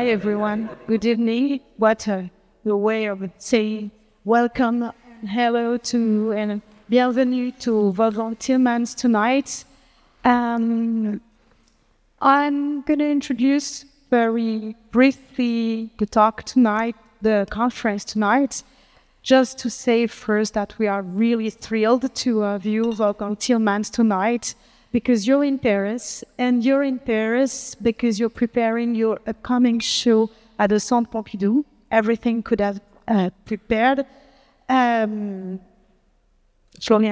everyone. Good evening. What a way of saying welcome, hello to, and bienvenue to Wolfgang Tillmans tonight. I'm going to introduce very briefly the talk tonight, the conference tonight, just to say first that we are really thrilled to view Wolfgang Tillmans tonight, because you're in Paris, and you're in Paris because you're preparing your upcoming show at the Centre Pompidou. Everything could have prepared. Florian,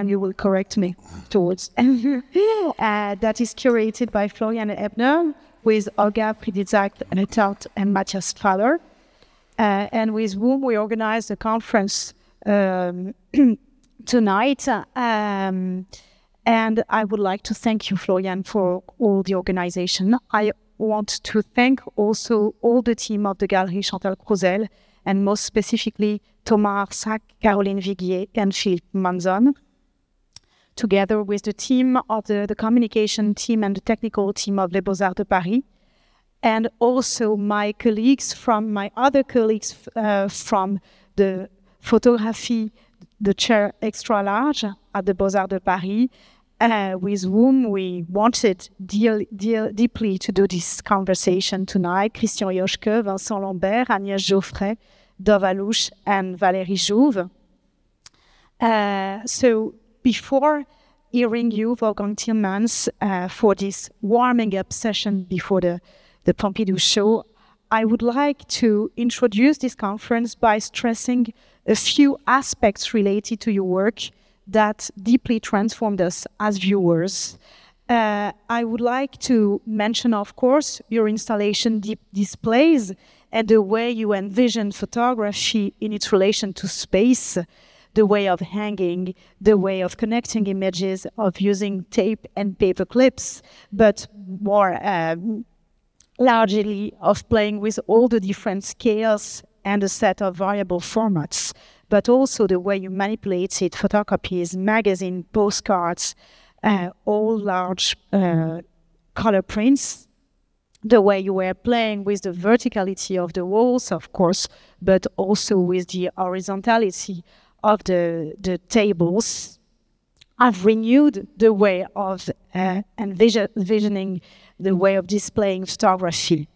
you will correct me towards. That is curated by Florian Ebner, with Olga Friedrichs and Matthias Faller, and with whom we organized the conference tonight. And I would like to thank you, Florian, for all the organization. I want to thank also all the team of the Gallery Chantal Crozel, and most specifically Thomas Arsac, Caroline Viguier, and Philippe Manzon, together with the team of the communication team and the technical team of Les Beaux-Arts de Paris, and also my other colleagues from the photography, the chair extra large at the Beaux-Arts de Paris, with whom we wanted deeply to do this conversation tonight: Christian Joschke, Vincent Lambert, Agnès Geoffrey, Dov Alouche, and Valérie Jouve. So before hearing you, Wolfgang Tillmans, for this warming up session before the Pompidou show, I would like to introduce this conference by stressing a few aspects related to your work that deeply transformed us as viewers. I would like to mention, of course, your installation displays and the way you envision photography in its relation to space, the way of hanging, the way of connecting images, of using tape and paper clips, but more largely of playing with all the different scales and a set of variable formats, but also the way you manipulated photocopies, magazine, postcards, all large color prints, the way you were playing with the verticality of the walls, of course, but also with the horizontality of the tables. I've renewed the way of envisioning the way of displaying photography.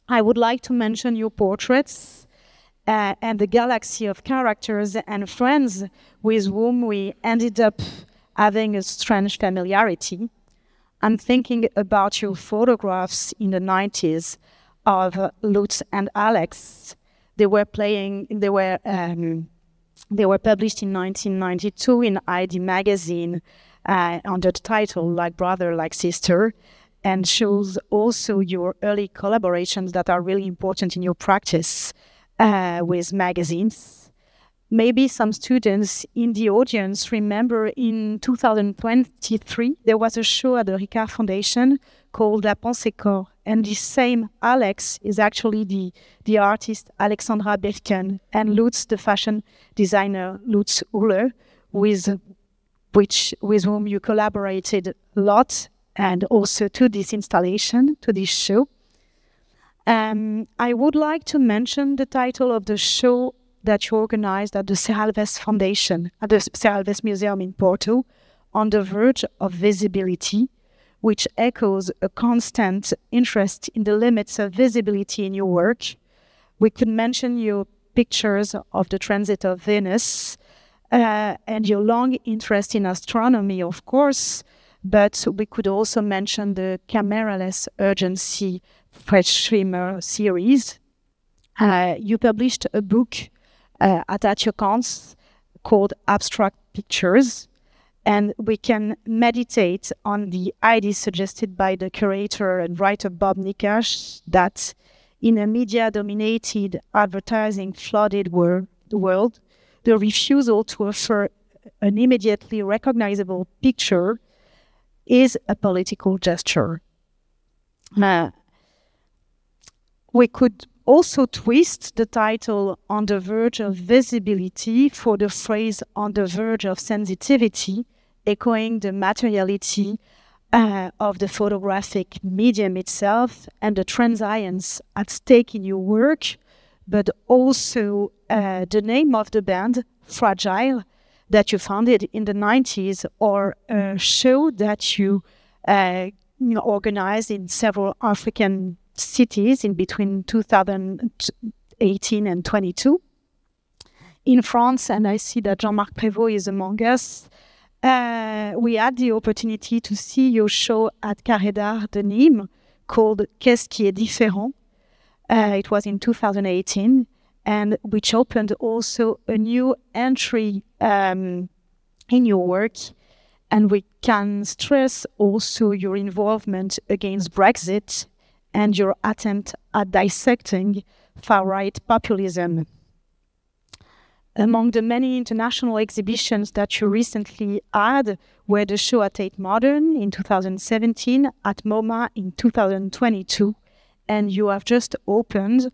I would like to mention your portraits and the galaxy of characters and friends with whom we ended up having a strange familiarity. I'm thinking about your photographs in the 90s of Lutz and Alex. They were published in 1992 in ID magazine under the title Like Brother, Like Sister, and shows also your early collaborations that are really important in your practice with magazines. Maybe some students in the audience remember in 2023, there was a show at the Ricard Foundation called La Pensée Corps, and the same Alex is actually the artist Alexandra Birken, and Lutz, the fashion designer Lutz Uller, with whom you collaborated a lot, and also to this installation, to this show. I would like to mention the title of the show that you organized at the Serralves Foundation, at the Serralves Museum in Porto, On the Verge of Visibility, which echoes a constant interest in the limits of visibility in your work. We could mention your pictures of the transit of Venus and your long interest in astronomy, of course, but we could also mention the Cameraless Urgency Fred Schwimmer series. You published a book at Atiochans called Abstract Pictures, and we can meditate on the ideas suggested by the curator and writer Bob Nikash that in a media-dominated, advertising-flooded world, the refusal to offer an immediately recognizable picture is a political gesture. We could also twist the title On the Verge of Visibility for the phrase On the Verge of Sensitivity, echoing the materiality of the photographic medium itself and the transience at stake in your work, but also the name of the band, Fragile, that you founded in the 90s, or a show that you organized in several African cities in between 2018 and 22. In France, and I see that Jean-Marc Prévost is among us, we had the opportunity to see your show at Carré d'Art de Nîmes called Qu'est-ce qui est différent? It was in 2018, and which opened also a new entry in your work. And we can stress also your involvement against Brexit and your attempt at dissecting far-right populism. Among the many international exhibitions that you recently had were the show at Tate Modern in 2017, at MoMA in 2022, and you have just opened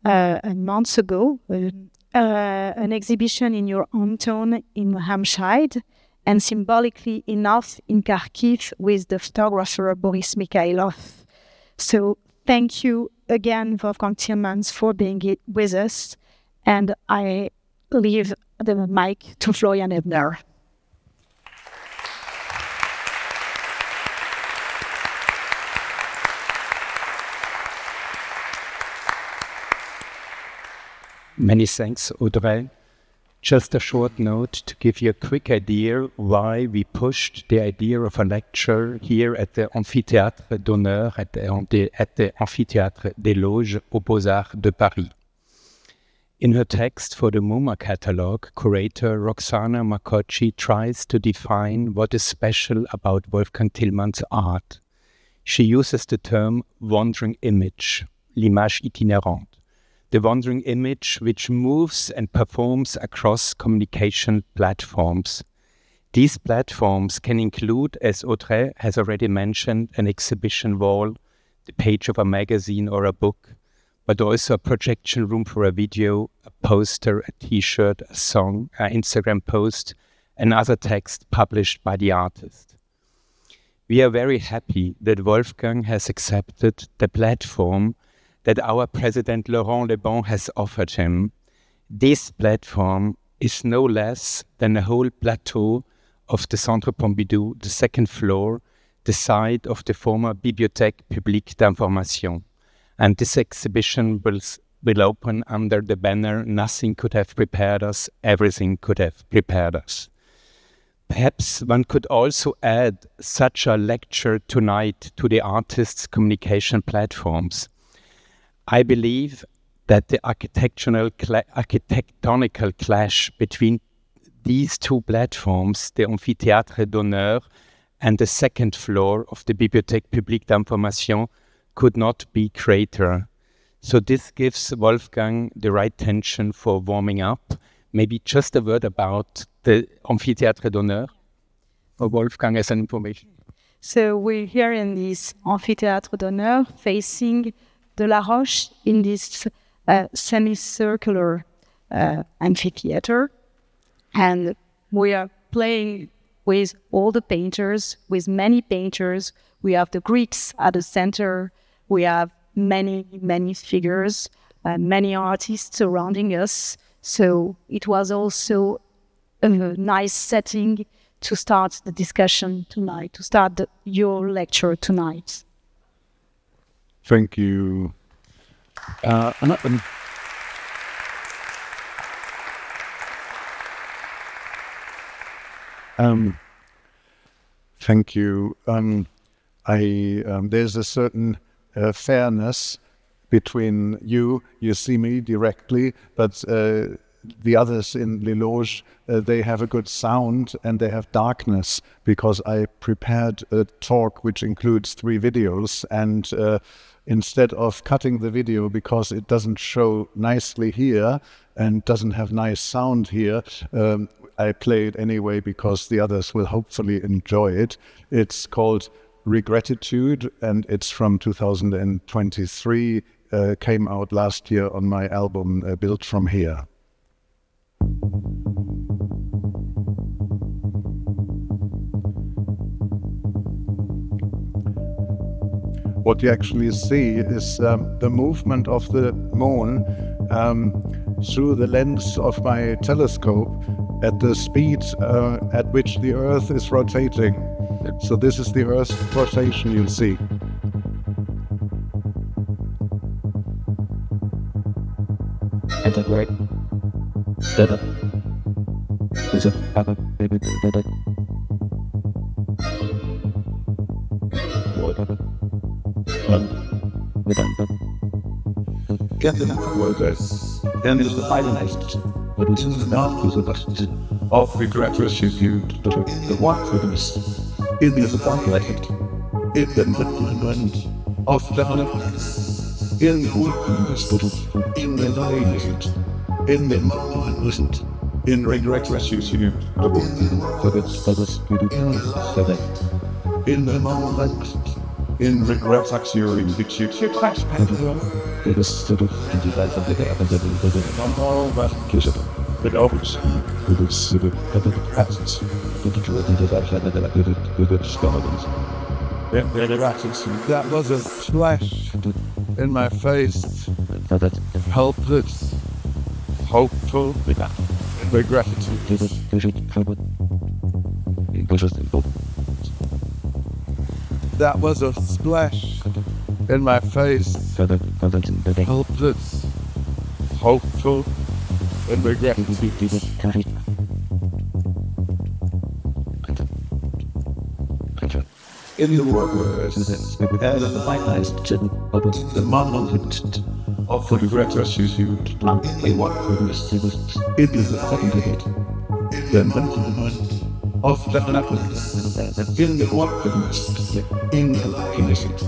a month ago an exhibition in your hometown in Hampshire, and symbolically enough in Kharkiv with the photographer Boris Mikhailov. So thank you again, Wolfgang Tillmans, for being with us, and I leave the mic to Florian Ebner. Many thanks, Audrey. Just a short note to give you a quick idea why we pushed the idea of a lecture here at the Amphithéâtre d'Honneur, at the Amphithéâtre des Loges aux Beaux-Arts de Paris. In her text for the MoMA catalogue, curator Roxana Makocci tries to define what is special about Wolfgang Tillmans' art. She uses the term wandering image, l'image itinérante, the wandering image which moves and performs across communication platforms. These platforms can include, as Audrey has already mentioned, an exhibition wall, the page of a magazine or a book, but also a projection room for a video, a poster, a t-shirt, a song, an Instagram post, and other text published by the artist. We are very happy that Wolfgang has accepted the platform that our president Laurent Lebon has offered him. This platform is no less than a whole plateau of the Centre Pompidou, the second floor, the site of the former Bibliothèque, publique d'information. And this exhibition will open under the banner, "Nothing could have prepared us, everything could have prepared us." Perhaps one could also add such a lecture tonight to the artists' communication platforms. I believe that the architectonical clash between these two platforms, the Amphithéâtre d'Honneur and the second floor of the Bibliothèque publique d'information, could not be greater. So this gives Wolfgang the right tension for warming up. Maybe just a word about the Amphithéâtre d'Honneur for Wolfgang as an information. So we're here in this Amphithéâtre d'Honneur facing de la Roche in this semicircular amphitheater. And we are playing with all the painters, with many painters. We have the Greeks at the center. We have many, many figures, many artists surrounding us. So it was also a nice setting to start the discussion tonight, to start your lecture tonight. Thank you. Thank you. There's a certain fairness between you see me directly, but the others in Les Loges, they have a good sound and they have darkness, because I prepared a talk which includes 3 videos, and instead of cutting the video because it doesn't show nicely here and doesn't have nice sound here, I play it anyway because the others will hopefully enjoy it. It's called Regretitude, and it's from 2023, came out last year on my album Built From Here. what you actually see is the movement of the moon through the lens of my telescope at the speed at which the Earth is rotating. So this is the Earth's rotation you see. And that right. That up. Is it happen? Maybe that. What happened? Get the workers. And is the finalized. But it is not to the best of regret restitute the one for this. It is the finalized. In the movement of the in the workers, in the night, in the moment, in regret restitute in the moment. In regret, actually, which you keep back and it is sort of into that of the day of the normal ratification. But always, it is sort of the presence, the skeletons. That was a flash in my face. Helpless, hopeful, regretful. That was a splash in my face. Helpless, hopeful, and regretful. In the workers, and the finalized the moment of the regret restitute in what purpose it is the second debate. The moment of the happiness in the workers, in the innocent,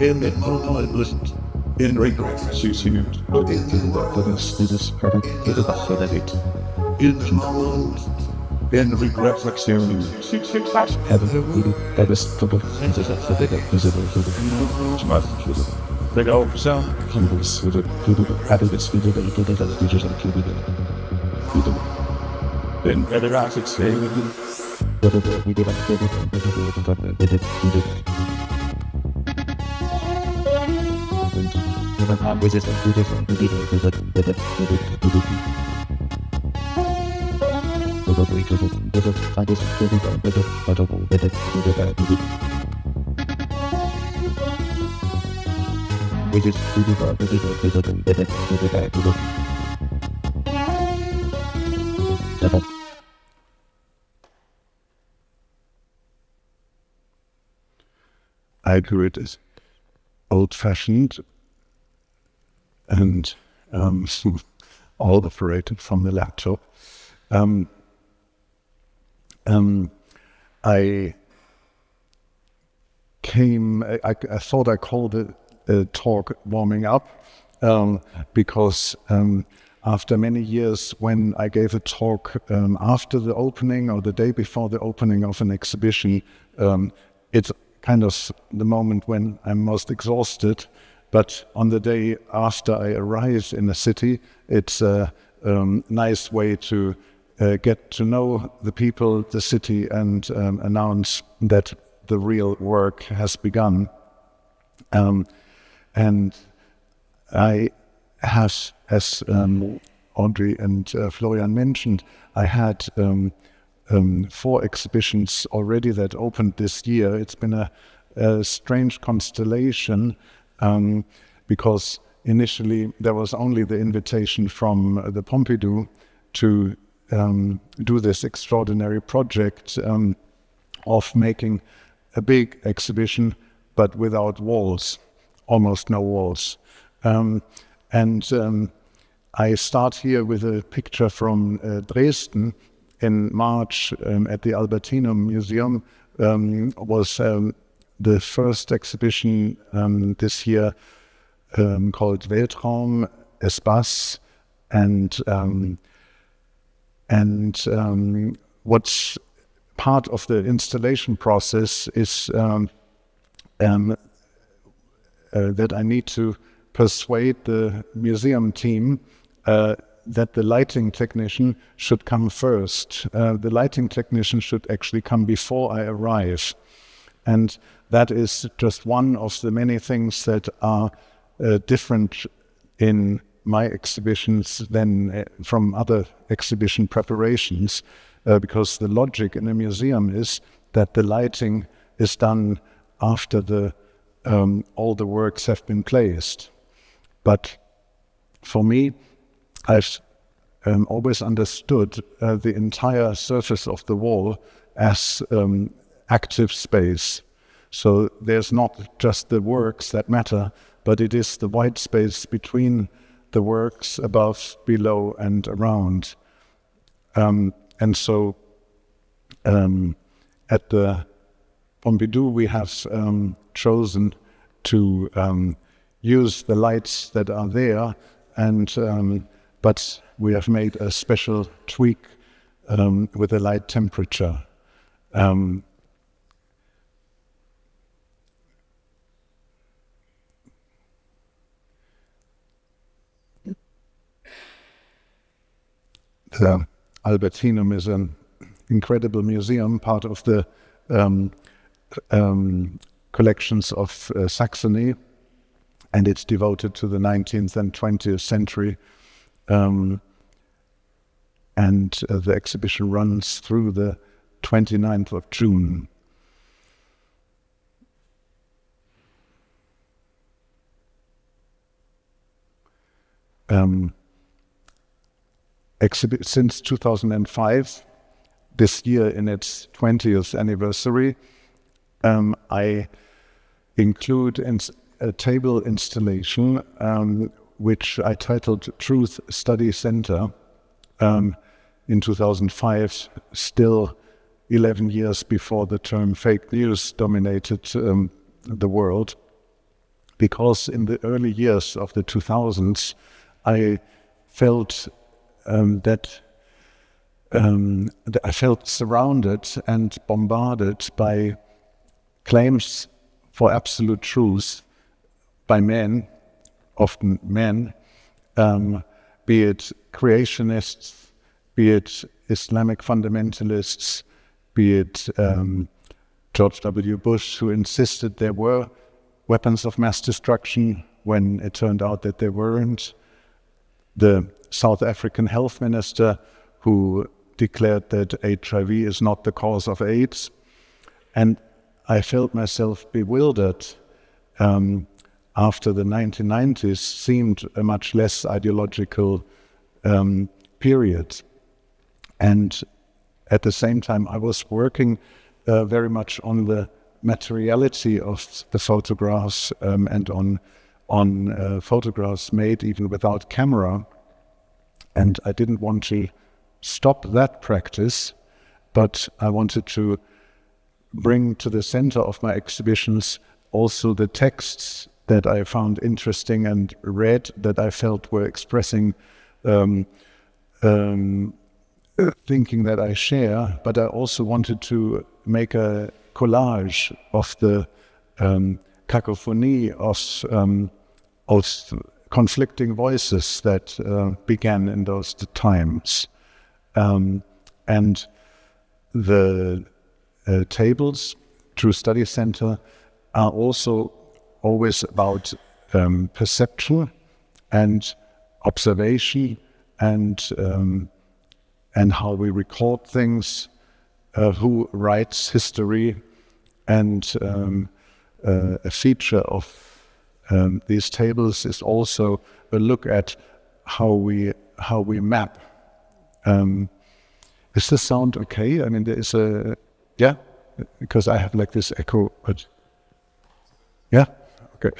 in the moment, in regret restitute in the workers, it is perfect, it is also that it. In the moment, in regret restitute, that is trouble, and the visible to the they go so humbles with the happiness with the features and then better as it's saying we did I do it as old-fashioned and all operated from the laptop. I thought I called it a talk warming up because after many years when I gave a talk after the opening or the day before the opening of an exhibition, it's kind of the moment when I'm most exhausted. But on the day after I arrive in a city, it's a nice way to get to know the people, the city, and announce that the real work has begun. And I have, as Audrey and Florian mentioned, I had 4 exhibitions already that opened this year. It's been a strange constellation because initially there was only the invitation from the Pompidou to do this extraordinary project of making a big exhibition but without walls, almost no walls. I start here with a picture from Dresden. In March at the Albertinum Museum was the first exhibition this year called Weltraum, Espace, and what's part of the installation process is that I need to persuade the museum team that the lighting technician should come first. The lighting technician should actually come before I arrive. And that is just one of the many things that are different in my exhibitions than from other exhibition preparations, because the logic in a museum is that the lighting is done after all the works have been placed. But for me, I've always understood the entire surface of the wall as active space. So there's not just the works that matter, but it is the white space between the works above, below, and around. And so at the Pompidou, we have chosen to use the lights that are there, and but we have made a special tweak with a light temperature. The Albertinum is an incredible museum, part of the collections of Saxony, and it's devoted to the 19th and 20th century. And the exhibition runs through the 29th of June. Since 2005, this year in its 20th anniversary, I include a table installation which I titled Truth Study Center in 2005, still 11 years before the term fake news dominated the world, because in the early years of the 2000s, I felt that I felt surrounded and bombarded by claims for absolute truth by men, often men, be it creationists, be it Islamic fundamentalists, be it George W. Bush, who insisted there were weapons of mass destruction when it turned out that there weren't, the South African health minister who declared that HIV is not the cause of AIDS. And I felt myself bewildered after the 1990s seemed a much less ideological period. And at the same time, I was working very much on the materiality of the photographs and on photographs made even without camera. And I didn't want to stop that practice, but I wanted to bring to the center of my exhibitions also the texts that I found interesting and read, that I felt were expressing thinking that I share, but I also wanted to make a collage of the cacophony of conflicting voices that began in those times. And the tables, True Study Center, are also always about perception and observation and how we record things, who writes history, and a feature of these tables is also a look at how we map. Is the sound okay? I mean, there is a, yeah, because I have like this echo, but yeah, okay.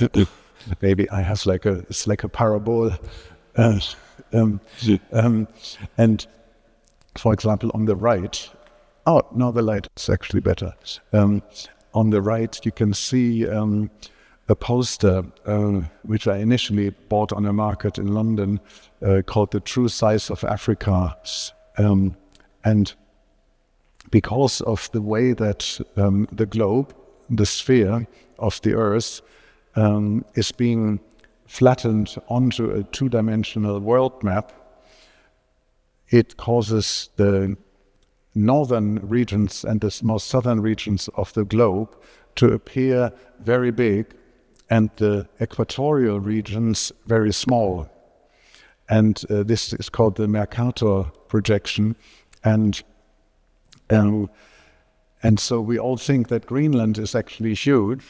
Maybe I have like it's like a parabole. And for example, on the right, oh, no, the light is actually better. On the right, you can see a poster which I initially bought on a market in London called The True Size of Africa. And because of the way that the globe, the sphere of the Earth, is being flattened onto a two-dimensional world map, it causes the northern regions and the most southern regions of the globe to appear very big and the equatorial regions very small. And this is called the Mercator projection. And so we all think that Greenland is actually huge,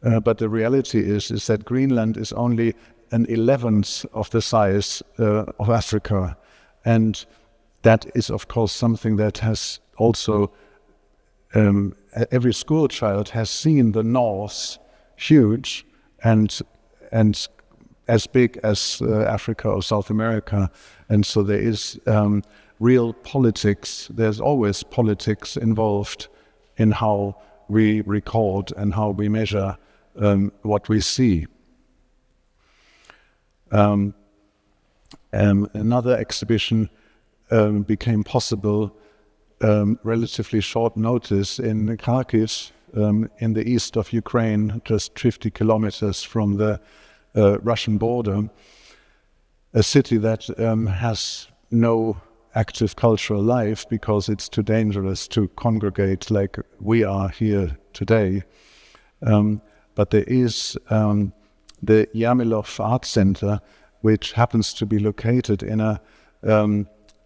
but the reality is that Greenland is only an 11th of the size of Africa. And that is, of course, something that has also, every school child has seen the North huge and as big as Africa or South America. And so there is real politics. There's always politics involved in how we record and how we measure what we see. Another exhibition became possible relatively short notice in Kharkiv, in the east of Ukraine, just 50 kilometers from the Russian border, a city that has no active cultural life because it's too dangerous to congregate like we are here today. But there is the Yarmilov Art Center, which happens to be located in a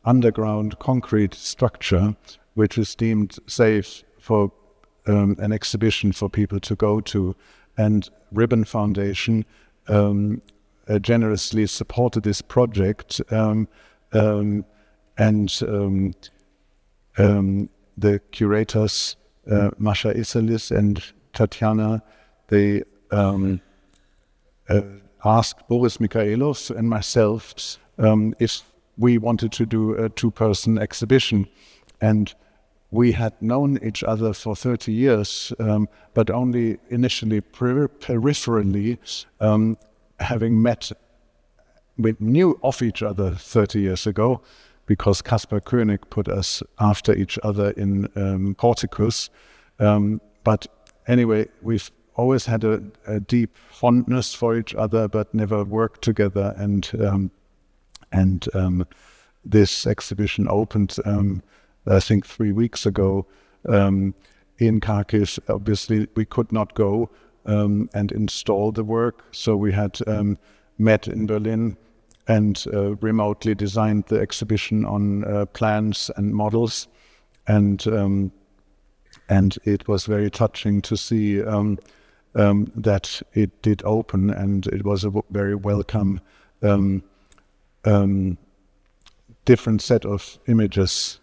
underground concrete structure, which is deemed safe for an exhibition for people to go to. And Ribbon Foundation generously supported this project, and the curators, Masha Isalis and Tatiana, they asked Boris Mikhailov and myself if we wanted to do a two-person exhibition. And we had known each other for 30 years, but only initially peripherally, having met. We knew of each other 30 years ago because Kaspar Koenig put us after each other in Porticus. But anyway, we've always had a deep fondness for each other, but never worked together. And this exhibition opened, I think, 3 weeks ago in Kharkiv. Obviously, we could not go and install the work, so we had met in Berlin and remotely designed the exhibition on plans and models, and it was very touching to see that it did open, and it was a very welcome different set of images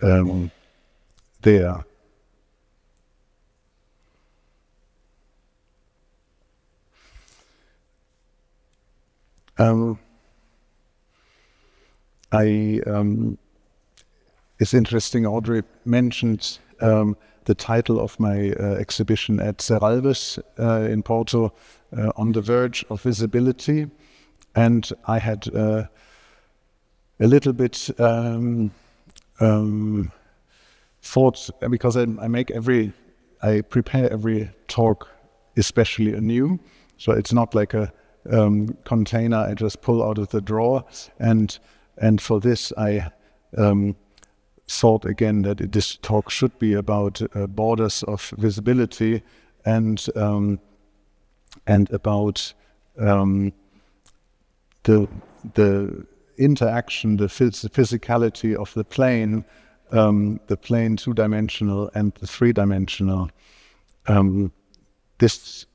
there. It's interesting, Audrey mentioned the title of my exhibition at Serralves in Porto, On the Verge of Visibility. And I had a little bit thought, because I prepare every talk especially anew, so it's not like a container I just pull out of the drawer. And for this I thought again that this talk should be about borders of visibility and about the interaction, the physicality of the plane two-dimensional and the three-dimensional. This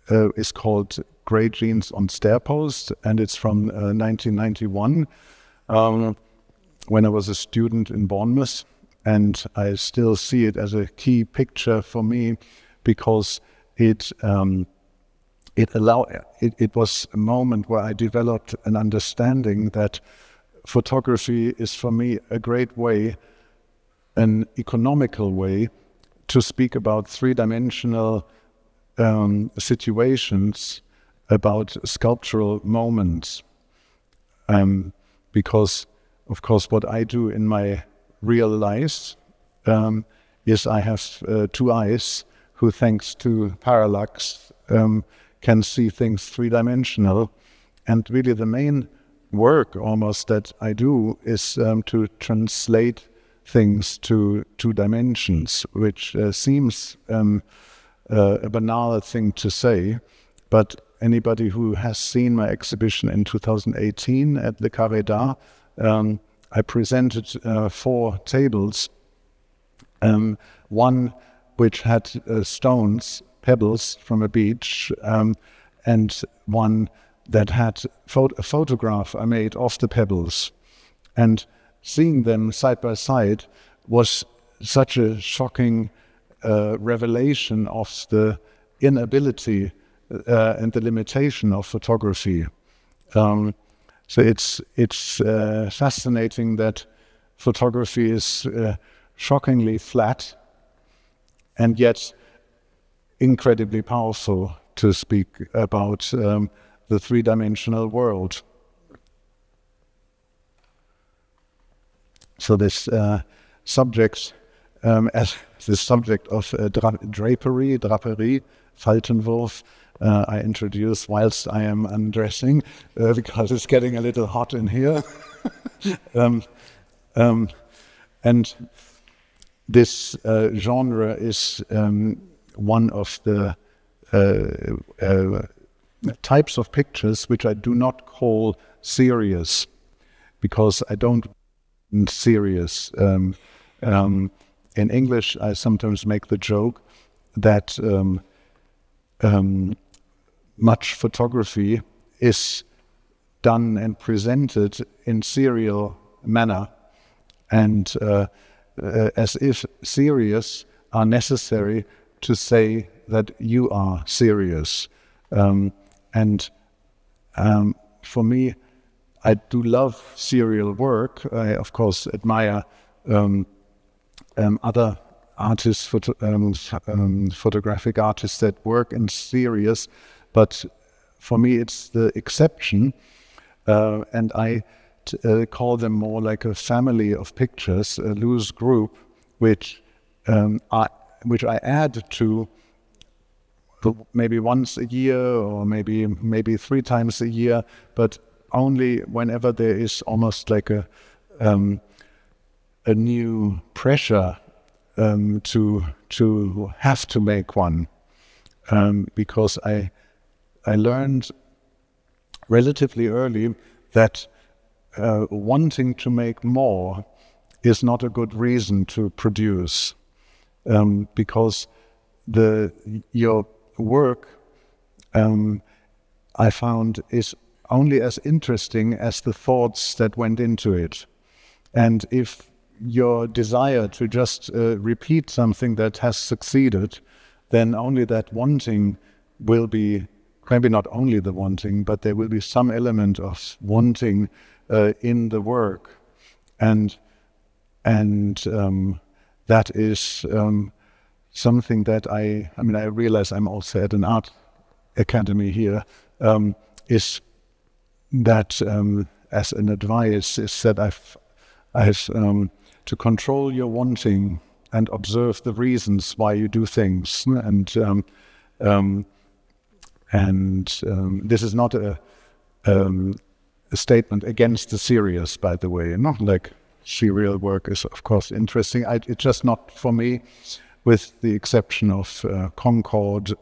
is called Grey Jeans on Stair Post, and it's from 1991, when I was a student in Bournemouth, and I still see it as a key picture for me because it was a moment where I developed an understanding that photography is for me a great way, an economical way, to speak about three-dimensional situations, about sculptural moments. Because, of course, what I do in my real life is I have two eyes who, thanks to parallax, can see things three-dimensional. And really the main work almost that I do is to translate things to 2 dimensions, which seems a banal thing to say, but anybody who has seen my exhibition in 2018 at the Carré d'Art, I presented 4 tables, one which had stones, pebbles from a beach, and one that had a photograph I made of the pebbles. And seeing them side by side was such a shocking revelation of the inability and the limitation of photography. So it's fascinating that photography is shockingly flat and yet incredibly powerful to speak about the 3-dimensional world. So this subject, as the subject of drapery, Faltenwurf, I introduce whilst I am undressing, because it's getting a little hot in here. And this genre is one of the types of pictures which I do not call serious, because I don't want serious. In English, I sometimes make the joke that much photography is done and presented in serial manner, and as if serious are necessary to say that you are serious. For me, I do love serial work. I, of course, admire other artists, photographic artists that work in serious, but for me it's the exception, and I call them more like a family of pictures, a loose group, which I add to maybe once a year or maybe 3 times a year, but only whenever there is almost like a new pressure to have to make one, because I learned relatively early that wanting to make more is not a good reason to produce, because your work, I found, is only as interesting as the thoughts that went into it. And if your desire to just repeat something that has succeeded, then only that wanting will be, maybe not only the wanting, but there will be some element of wanting in the work. And that is something that I realize I'm also at an art academy here, is that as an advice is that I've to control your wanting and observe the reasons why you do things, and this is not a statement against the serious, by the way. Not like serial work is of course interesting. It's just not for me, with the exception of Concord,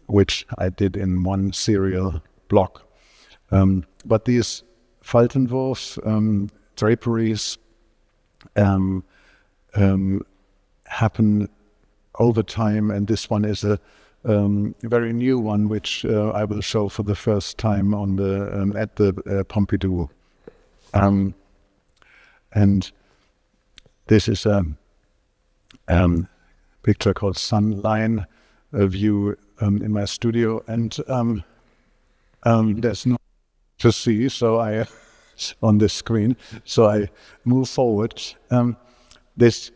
which I did in one serial block. But these Faltenwurf draperies happen over time, and this one is a very new one, which I will show for the first time on the at the Pompidou. And this is a picture called Sunline, a view in my studio, and there's no to see, so I on this screen, so I move forward. This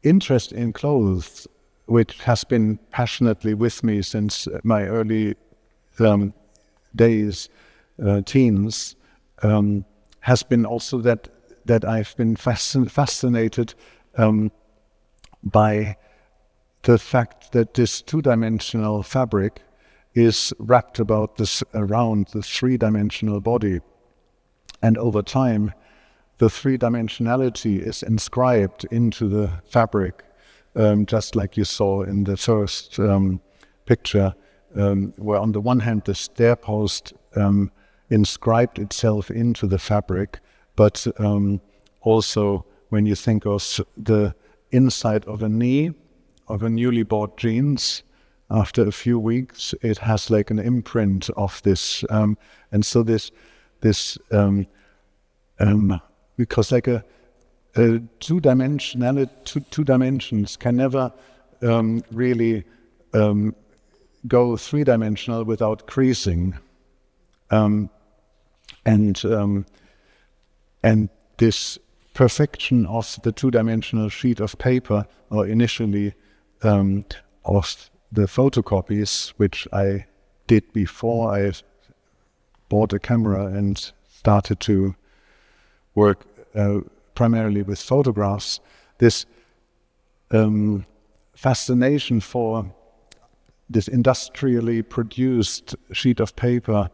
interest in clothes, which has been passionately with me since my early days, teens, has been also that I've been fascinated by the fact that this 2-dimensional fabric is wrapped around the 3-dimensional body. And over time, the three-dimensionality is inscribed into the fabric, just like you saw in the first picture, where on the one hand the stair post inscribed itself into the fabric, but also when you think of the inside of a knee of a newly bought jeans, after a few weeks it has like an imprint of this, and so this because like a two dimensions can never really go three-dimensional without creasing, and this perfection of the two-dimensional sheet of paper, or initially of the photocopies, which I did before I bought a camera and started to work primarily with photographs, this fascination for this industrially produced sheet of paper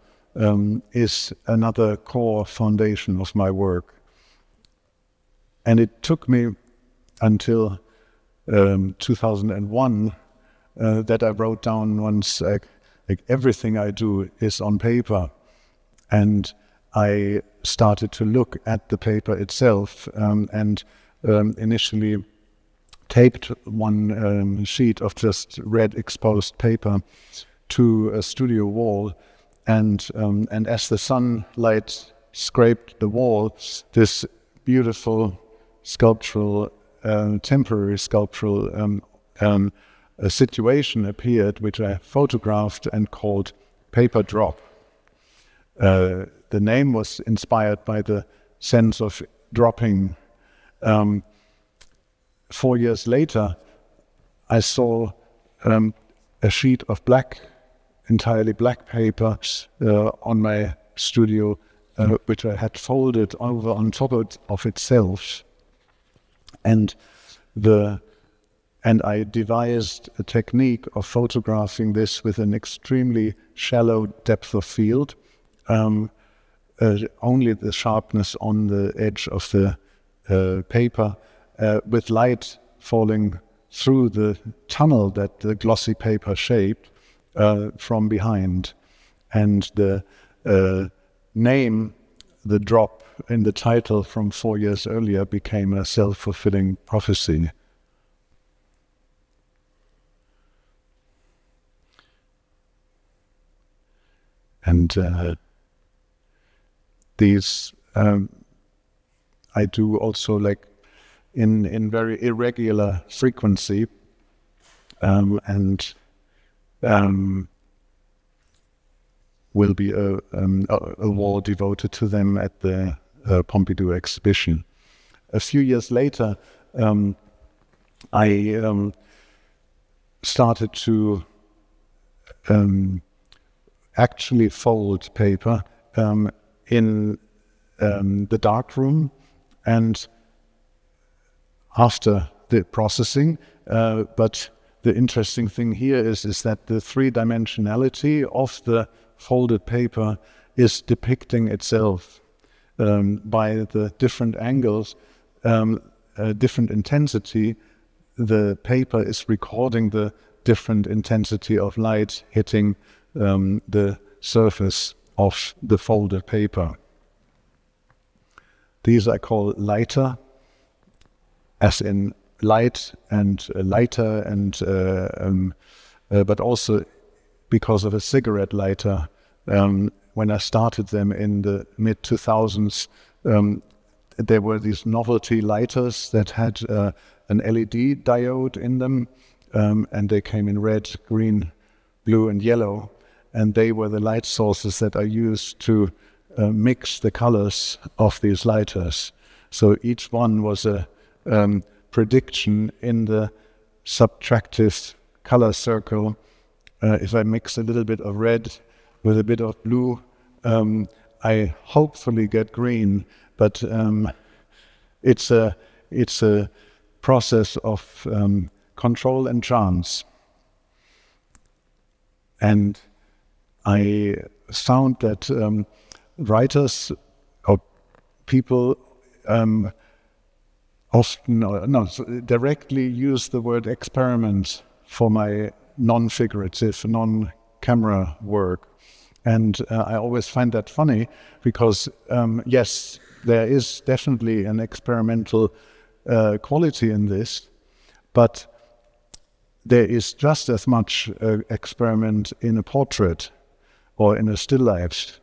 is another core foundation of my work. And it took me until 2001 that I wrote down once, like everything I do is on paper. And I started to look at the paper itself, and initially taped one sheet of just red exposed paper to a studio wall, and as the sunlight scraped the wall, this beautiful sculptural, temporary sculptural a situation appeared, which I photographed and called Paper Drop. The name was inspired by the sense of dropping. 4 years later, I saw a sheet of entirely black paper on my studio, which I had folded over on top of itself, and I devised a technique of photographing this with an extremely shallow depth of field. Only the sharpness on the edge of the paper, with light falling through the tunnel that the glossy paper shaped from behind. And the name, the drop in the title from 4 years earlier, became a self-fulfilling prophecy. And these I do also like in very irregular frequency, and will be a wall devoted to them at the Pompidou exhibition. A few years later, I started to actually fold paper in the darkroom, and after the processing. But the interesting thing here is that the three-dimensionality of the folded paper is depicting itself by the different angles, different intensity. The paper is recording the different intensity of light hitting the surface of the folded paper. These I call lighter, as in light and lighter, and but also because of a cigarette lighter. When I started them in the mid-2000s, there were these novelty lighters that had an LED diode in them, and they came in red, green, blue, and yellow, and they were the light sources that I used to mix the colors of these lighters. So each one was a prediction in the subtractive color circle. If I mix a little bit of red with a bit of blue, I hopefully get green, but it's a process of control and chance. And I found that writers or people directly use the word experiment for my non-figurative, non-camera work. And I always find that funny because, yes, there is definitely an experimental quality in this, but there is just as much experiment in a portrait or in a still life.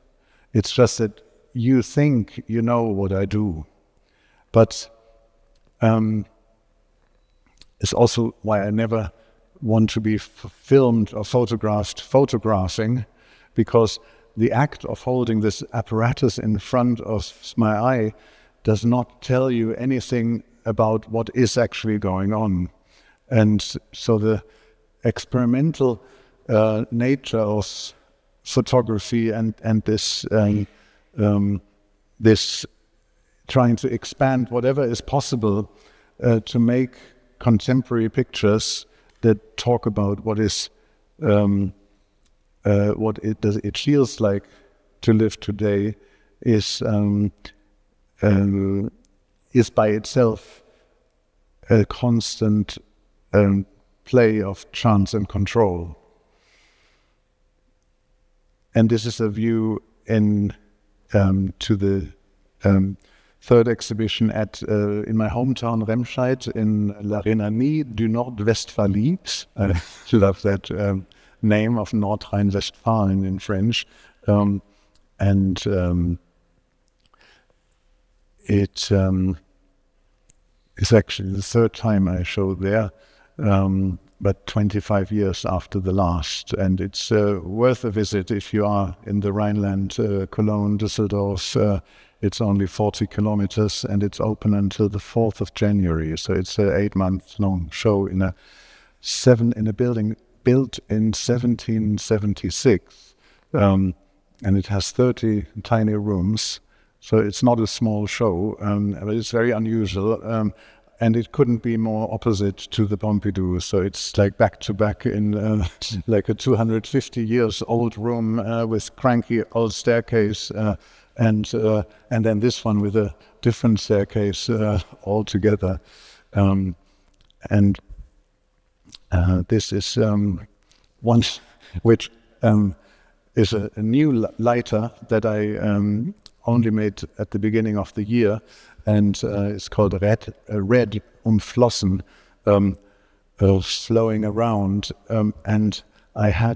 It's just that you think you know what I do. But it's also why I never want to be filmed or photographed photographing, because the act of holding this apparatus in front of my eye does not tell you anything about what is actually going on. And so the experimental nature of photography and this this trying to expand whatever is possible to make contemporary pictures that talk about what is what it feels like to live today is by itself a constant play of chance and control. And this is a view in to the third exhibition at in my hometown Remscheid in La Rhénanie du Nord-Westphalie. I love that name of North Rhine-Westphalen in French, and it is actually the third time I show there, but 25 years after the last, and it's worth a visit if you are in the Rhineland, Cologne, Düsseldorf. It's only 40 kilometers, and it's open until the 4th of January. So it's an 8-month-long show in a building built in 1776, and it has 30 tiny rooms. So it's not a small show, but it's very unusual, and it couldn't be more opposite to the Pompidou. So it's like back to back in like a 250 years old room with cranky old staircase. And then this one with a different staircase altogether. This is one which is a new lighter that I only made at the beginning of the year, and it's called Red Umflossen, flowing around. And I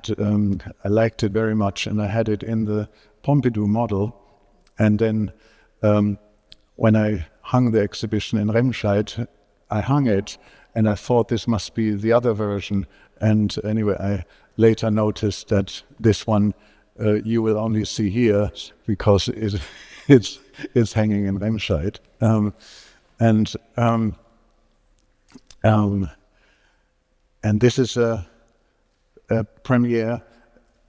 liked it very much, and I had it in the Pompidou model. And then when I hung the exhibition in Remscheid, I hung it, and I thought this must be the other version. And anyway, I later noticed that this one you will only see here because it's hanging in Remscheid. And this is a premiere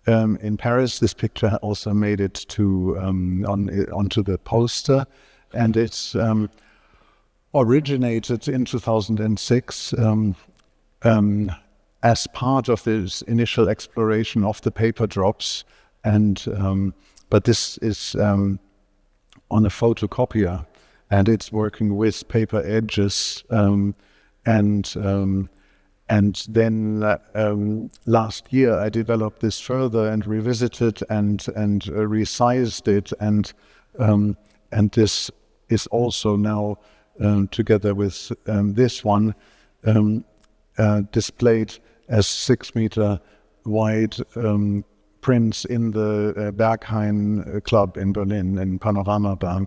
in Paris. This picture also made it to onto the poster, and it's originated in 2006 as part of this initial exploration of the paper drops, and but this is on a photocopier, and it's working with paper edges, and then last year I developed this further and revisited and resized it, and this is also now together with this one displayed as 6-meter wide prints in the Berghain Club in Berlin, in Panorama Bar,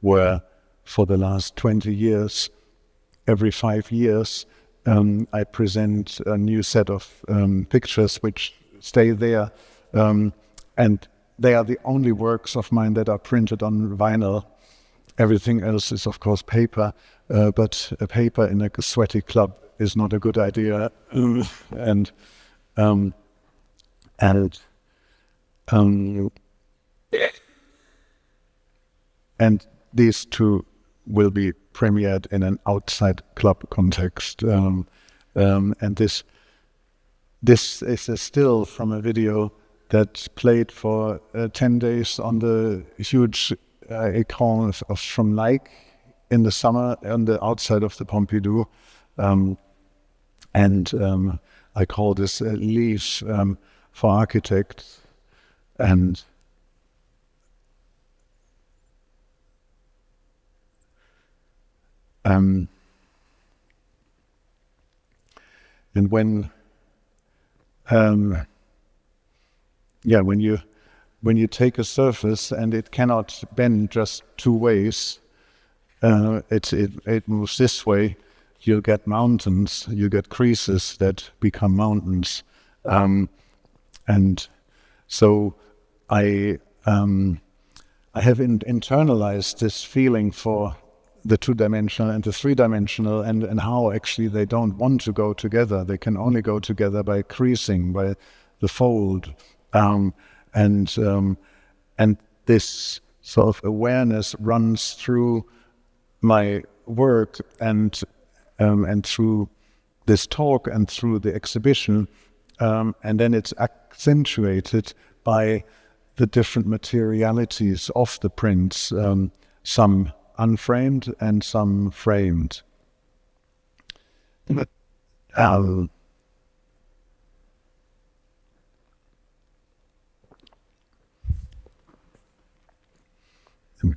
where for the last 20 years, every 5 years, I present a new set of pictures which stay there, and they are the only works of mine that are printed on vinyl. Everything else is, of course, paper, but a paper in a sweaty club is not a good idea. And these two will be premiered in an outside club context, and this is a still from a video that played for 10 days on the huge écran from like in the summer on the outside of the Pompidou, and I call this leaf for architects, and when you take a surface and it cannot bend just two ways, it moves this way, you'll get mountains, you get creases that become mountains, and so I have internalized this feeling for the two-dimensional and the three-dimensional, and how actually they don't want to go together. They can only go together by creasing, by the fold, and this sort of awareness runs through my work and through this talk and through the exhibition, and then it's accentuated by the different materialities of the prints, some unframed and some framed.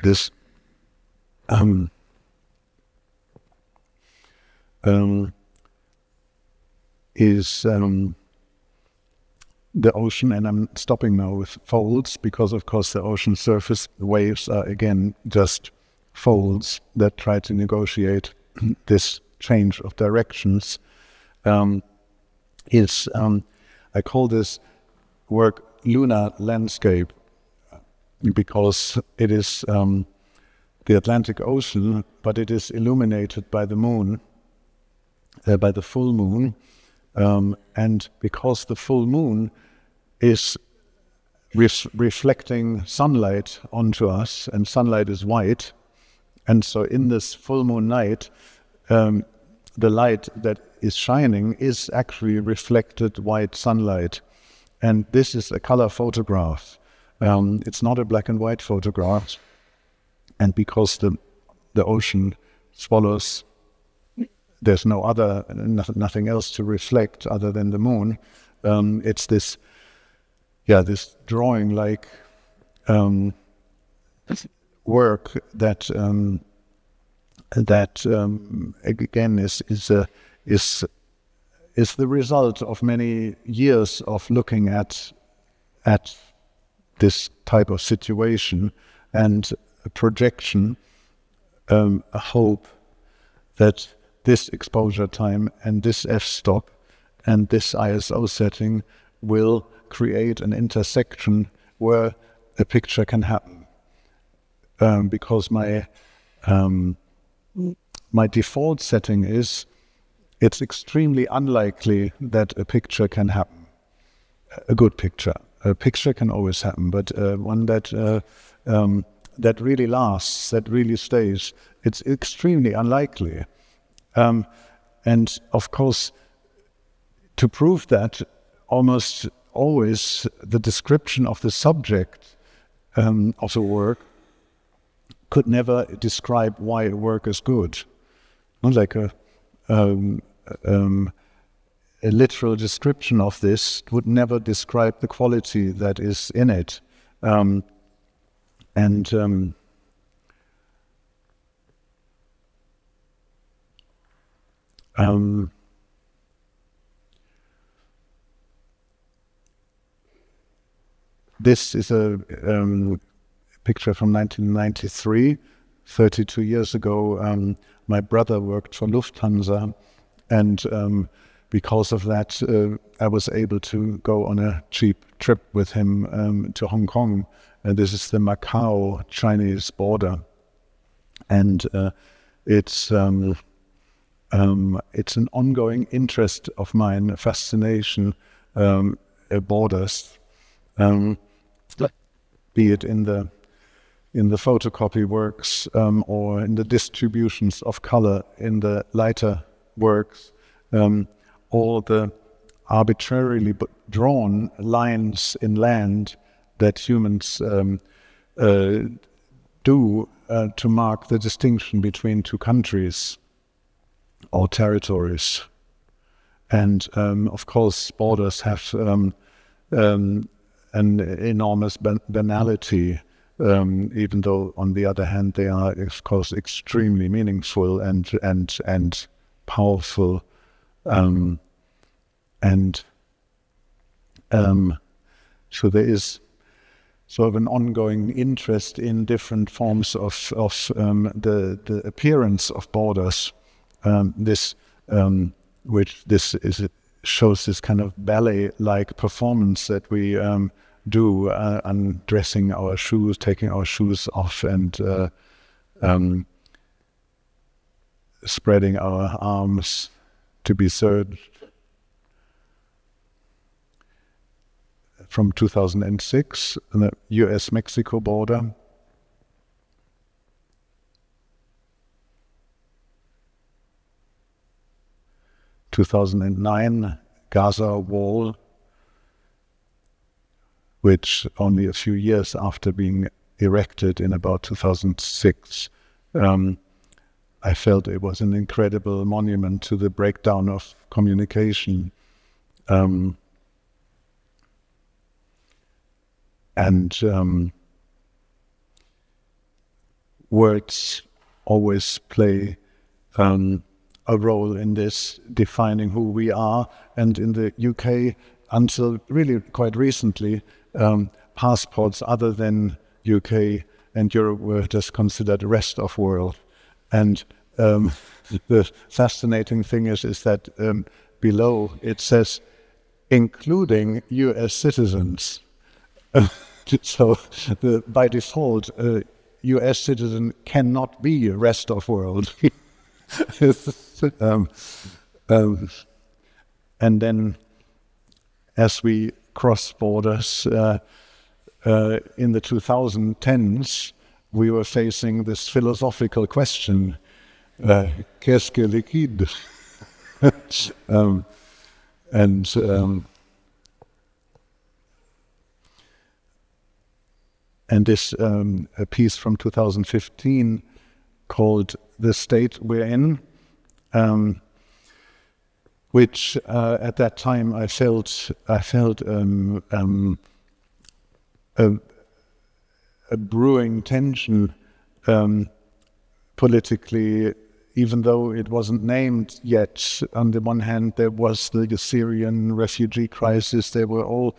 This is the ocean, and I'm stopping now with folds because, of course, the ocean surface waves are again just folds that try to negotiate this change of directions. I call this work lunar landscape because it is the Atlantic Ocean, but it is illuminated by the moon, by the full moon, and because the full moon is reflecting sunlight onto us, and sunlight is white, and so in this full moon night, the light that is shining is actually reflected white sunlight, and this is a color photograph. It's not a black and white photograph, and because the ocean swallows, there's no other, nothing else to reflect other than the moon. It's this, this drawing-like work that again is the result of many years of looking at this type of situation and a projection, a hope that this exposure time and this f-stop and this ISO setting will create an intersection where a picture can happen. Because my default setting is it's extremely unlikely that a picture can happen, a good picture. A picture can always happen, but one that really lasts, that really stays, it's extremely unlikely. And of course, to prove that, almost always the description of the subject of a work could never describe why a work is good. Not like a literal description of this would never describe the quality that is in it. This is a picture from 1993, 32 years ago. My brother worked for Lufthansa, and because of that, I was able to go on a cheap trip with him to Hong Kong. This is the Macau-Chinese border, and it's an ongoing interest of mine, a fascination, borders, be it in the photocopy works or in the distributions of color in the lighter works, or the arbitrarily drawn lines in land that humans do to mark the distinction between two countries or territories. And of course, borders have an enormous banality, even though on the other hand they are, of course, extremely meaningful and powerful. So there is sort of an ongoing interest in different forms of the appearance of borders. Shows this kind of ballet-like performance that we do, undressing our shoes, taking our shoes off, and spreading our arms to be served. From 2006, the US-Mexico border. In 2009, Gaza wall, which only a few years after being erected in about 2006, I felt it was an incredible monument to the breakdown of communication. Words always play a role in this, defining who we are. And in the UK, until really quite recently, passports other than UK and Europe were just considered the rest of world. And the fascinating thing is that below it says, including US citizens. So by default, a US citizen cannot be rest of world. And then as we cross borders in the 2010s, we were facing this philosophical question, qu'est-ce que liquide? And this a piece from 2015 called "The State We're In," which at that time I felt a brewing tension politically, even though it wasn't named yet. On the one hand, there was the Syrian refugee crisis. There were all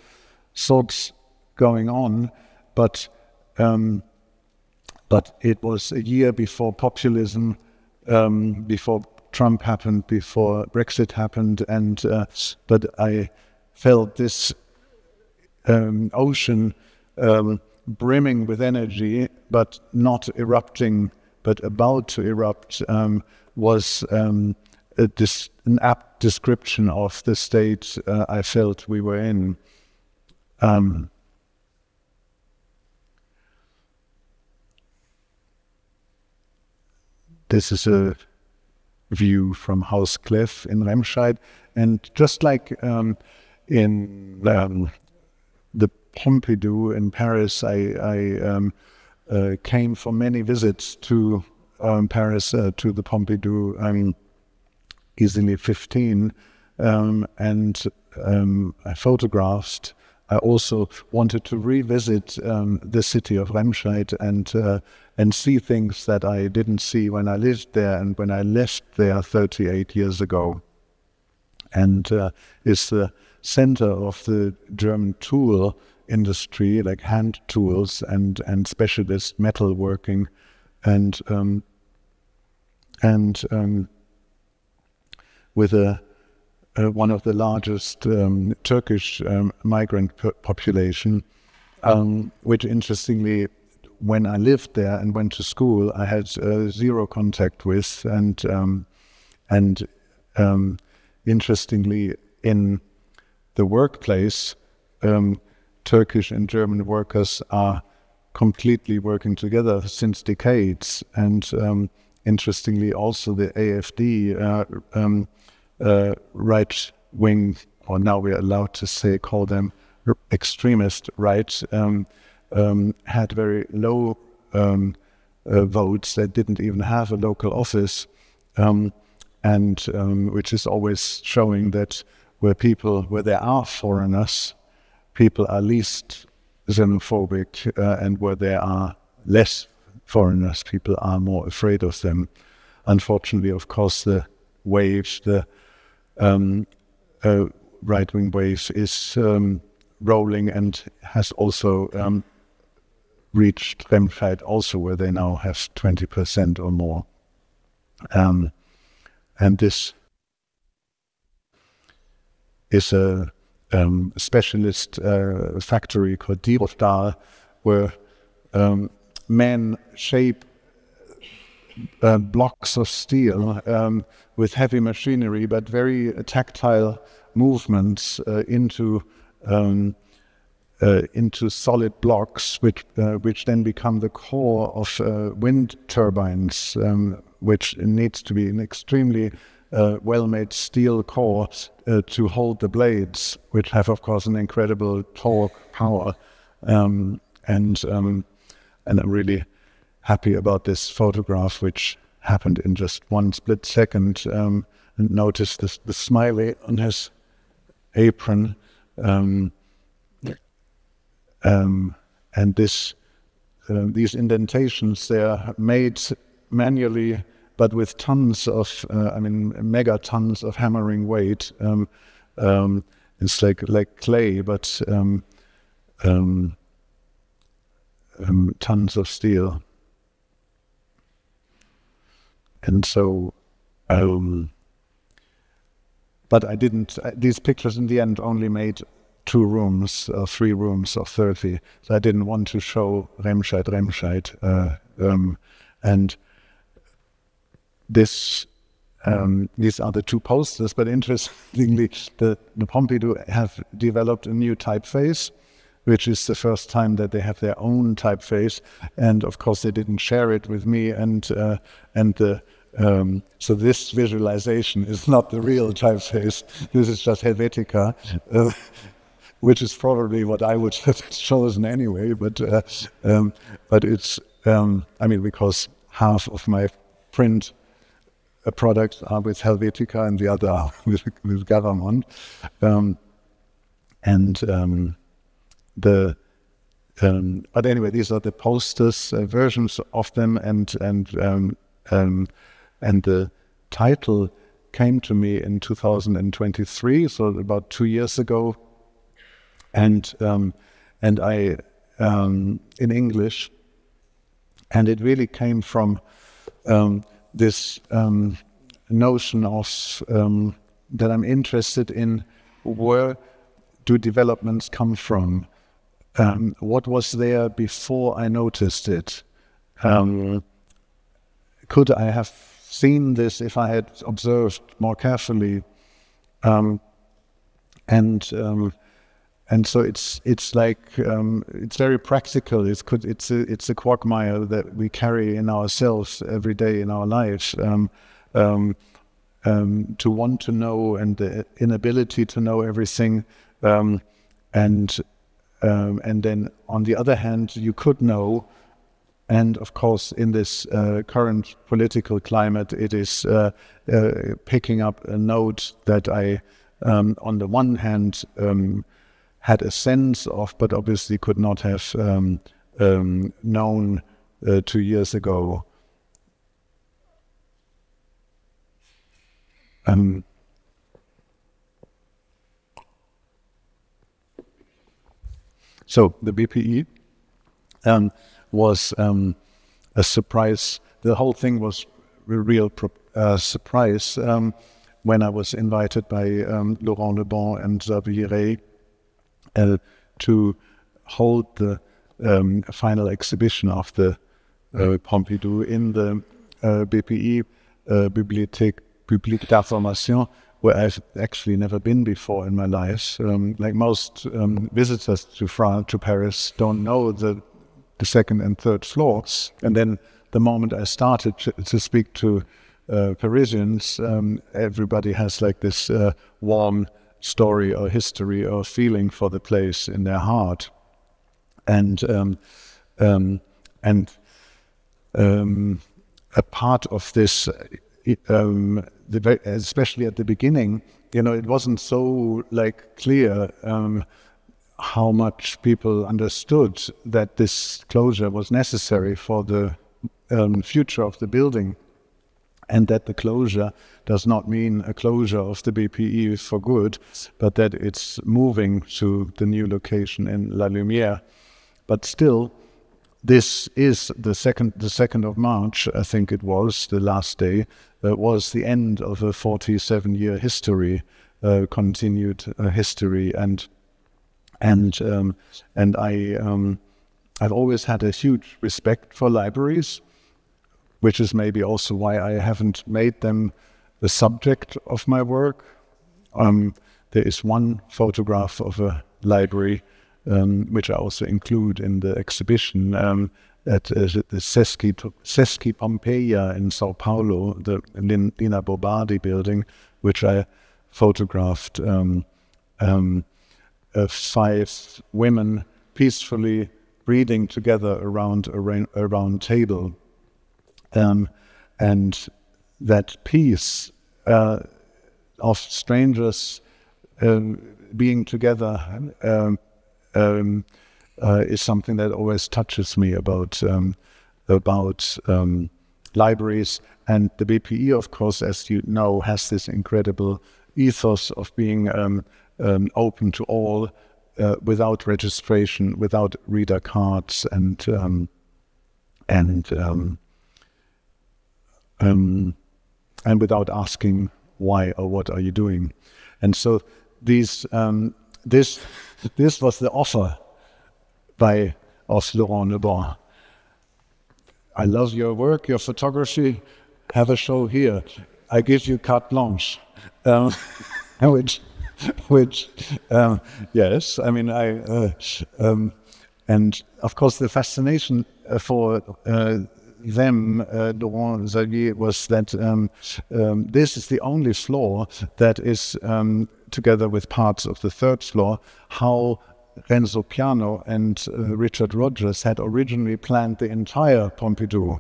sorts going on, but it was a year before populism, before Trump happened, before Brexit happened, and but I felt this ocean brimming with energy, but not erupting, but about to erupt, was an apt description of the state I felt we were in. This is a view from Haus Cleff in Remscheid, and just like in the Pompidou in Paris, I came for many visits to Paris, to the Pompidou, easily 15, and I photographed. I also wanted to revisit the city of Remscheid and see things that I didn't see when I lived there and when I left there 38 years ago. And it's the center of the German tool industry, like hand tools and specialist metalworking, and with one of the largest Turkish migrant population, which interestingly, when I lived there and went to school, I had zero contact with, and interestingly, in the workplace, Turkish and German workers are completely working together since decades, and interestingly, also the AfD right wing, or now we're allowed to call them extremist right, had very low votes. They didn't even have a local office, and which is always showing that where there are foreigners, people are least xenophobic, and where there are less foreigners, people are more afraid of them. Unfortunately, of course, the wave, the right-wing wave, is rolling and has also reached Remscheid also, where they now have 20% or more. And this is a specialist factory called Beaux-Arts, where men shape blocks of steel with heavy machinery, but very tactile movements into solid blocks, which then become the core of wind turbines, which needs to be an extremely well-made steel core to hold the blades, which have, of course, an incredible torque power. And I'm really happy about this photograph, which happened in just one split second. And notice the smiley on his apron. And these indentations, they are made manually, but with tons of, megatons of hammering weight. It's like clay, but tons of steel. And so, but I didn't, these pictures in the end only made 2 rooms or 3 rooms of 30. So I didn't want to show Remscheid. And this, these are the 2 posters, but interestingly, the Pompidou have developed a new typeface, which is the first time that they have their own typeface. And of course, they didn't share it with me. So this visualization is not the real typeface. This is just Helvetica, which is probably what I would have chosen anyway. But it's, because half of my print products are with Helvetica and the other are with Garamond. But anyway, these are the posters, versions of them, and the title came to me in 2023, so about 2 years ago, and I in English, and it really came from this notion of that I'm interested in, where do developments come from? What was there before I noticed it? Could I have seen this if I had observed more carefully? And so it's like it's very practical. It's a quagmire that we carry in ourselves every day in our lives. To want to know, and the inability to know everything, and then on the other hand, you could know. And of course, in this current political climate, it is picking up a note that I, on the one hand, had a sense of, but obviously could not have known 2 years ago. So the BPE was a surprise. The whole thing was a real surprise when I was invited by Laurent Lebon and Xavier to hold the final exhibition of the Pompidou in the BPE, Bibliothèque, publique d'information, where I've actually never been before in my life. Like most visitors to Paris don't know the second and third floors. And then the moment I started to speak to Parisians, everybody has like this warm story or history or feeling for the place in their heart. And a part of this, especially at the beginning, it wasn't so clear how much people understood that this closure was necessary for the future of the building, and that the closure does not mean a closure of the BPE for good, but that it's moving to the new location in La Lumière. But still, this is the 2nd of March, I think it was, the last day, was the end of a 47-year history, continued history, and I've always had a huge respect for libraries, which is maybe also why I haven't made them the subject of my work. There is one photograph of a library, which I also include in the exhibition at the Seschi Pompeia in Sao Paulo, the Lina Bobardi building, which I photographed 5 women peacefully reading together around a round table. And that peace of strangers being together is something that always touches me about libraries. And the BPE, of course, as you know, has this incredible ethos of being open to all, without registration, without reader cards, and without asking why or what are you doing. And so this was the offer of Laurent Lebon. I love your work, your photography. Have a show here. I give you carte blanche. Yes, I mean, and of course the fascination for them, Laurent Xavier, was that this is the only floor that is, together with parts of the 3rd floor, how Renzo Piano and Richard Rogers had originally planned the entire Pompidou.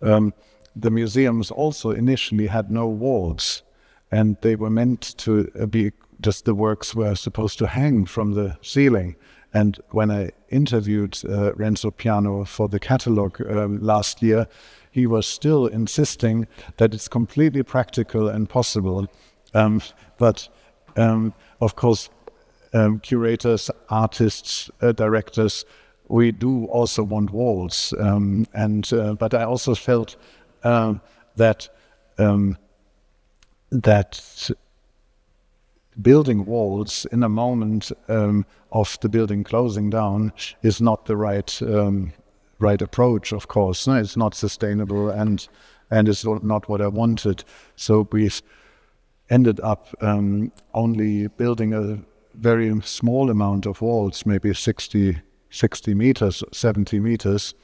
The museums also initially had no walls, and they were meant to be just, the works were supposed to hang from the ceiling. And when I interviewed Renzo Piano for the catalogue last year, he was still insisting that it's completely practical and possible. But of course, curators, artists, directors, we do also want walls. But I also felt that building walls in a moment of the building closing down is not the right approach, of course. No, it's not sustainable, and it's not what I wanted. So we've ended up only building a very small amount of walls, maybe 60 meters, 70 meters.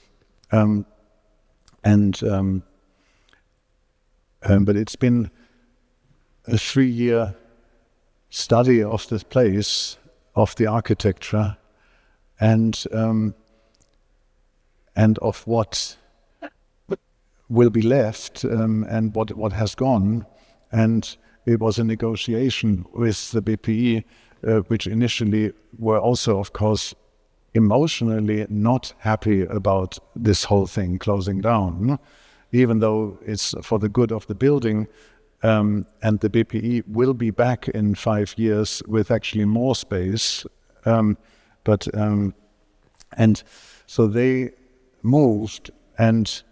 But it's been a 3-year study of this place, of the architecture, and of what will be left, and what has gone. And it was a negotiation with the BPE, which initially were also, of course, emotionally not happy about this whole thing closing down, even though it's for the good of the building. And the BPE will be back in 5 years with actually more space. And so they moved, and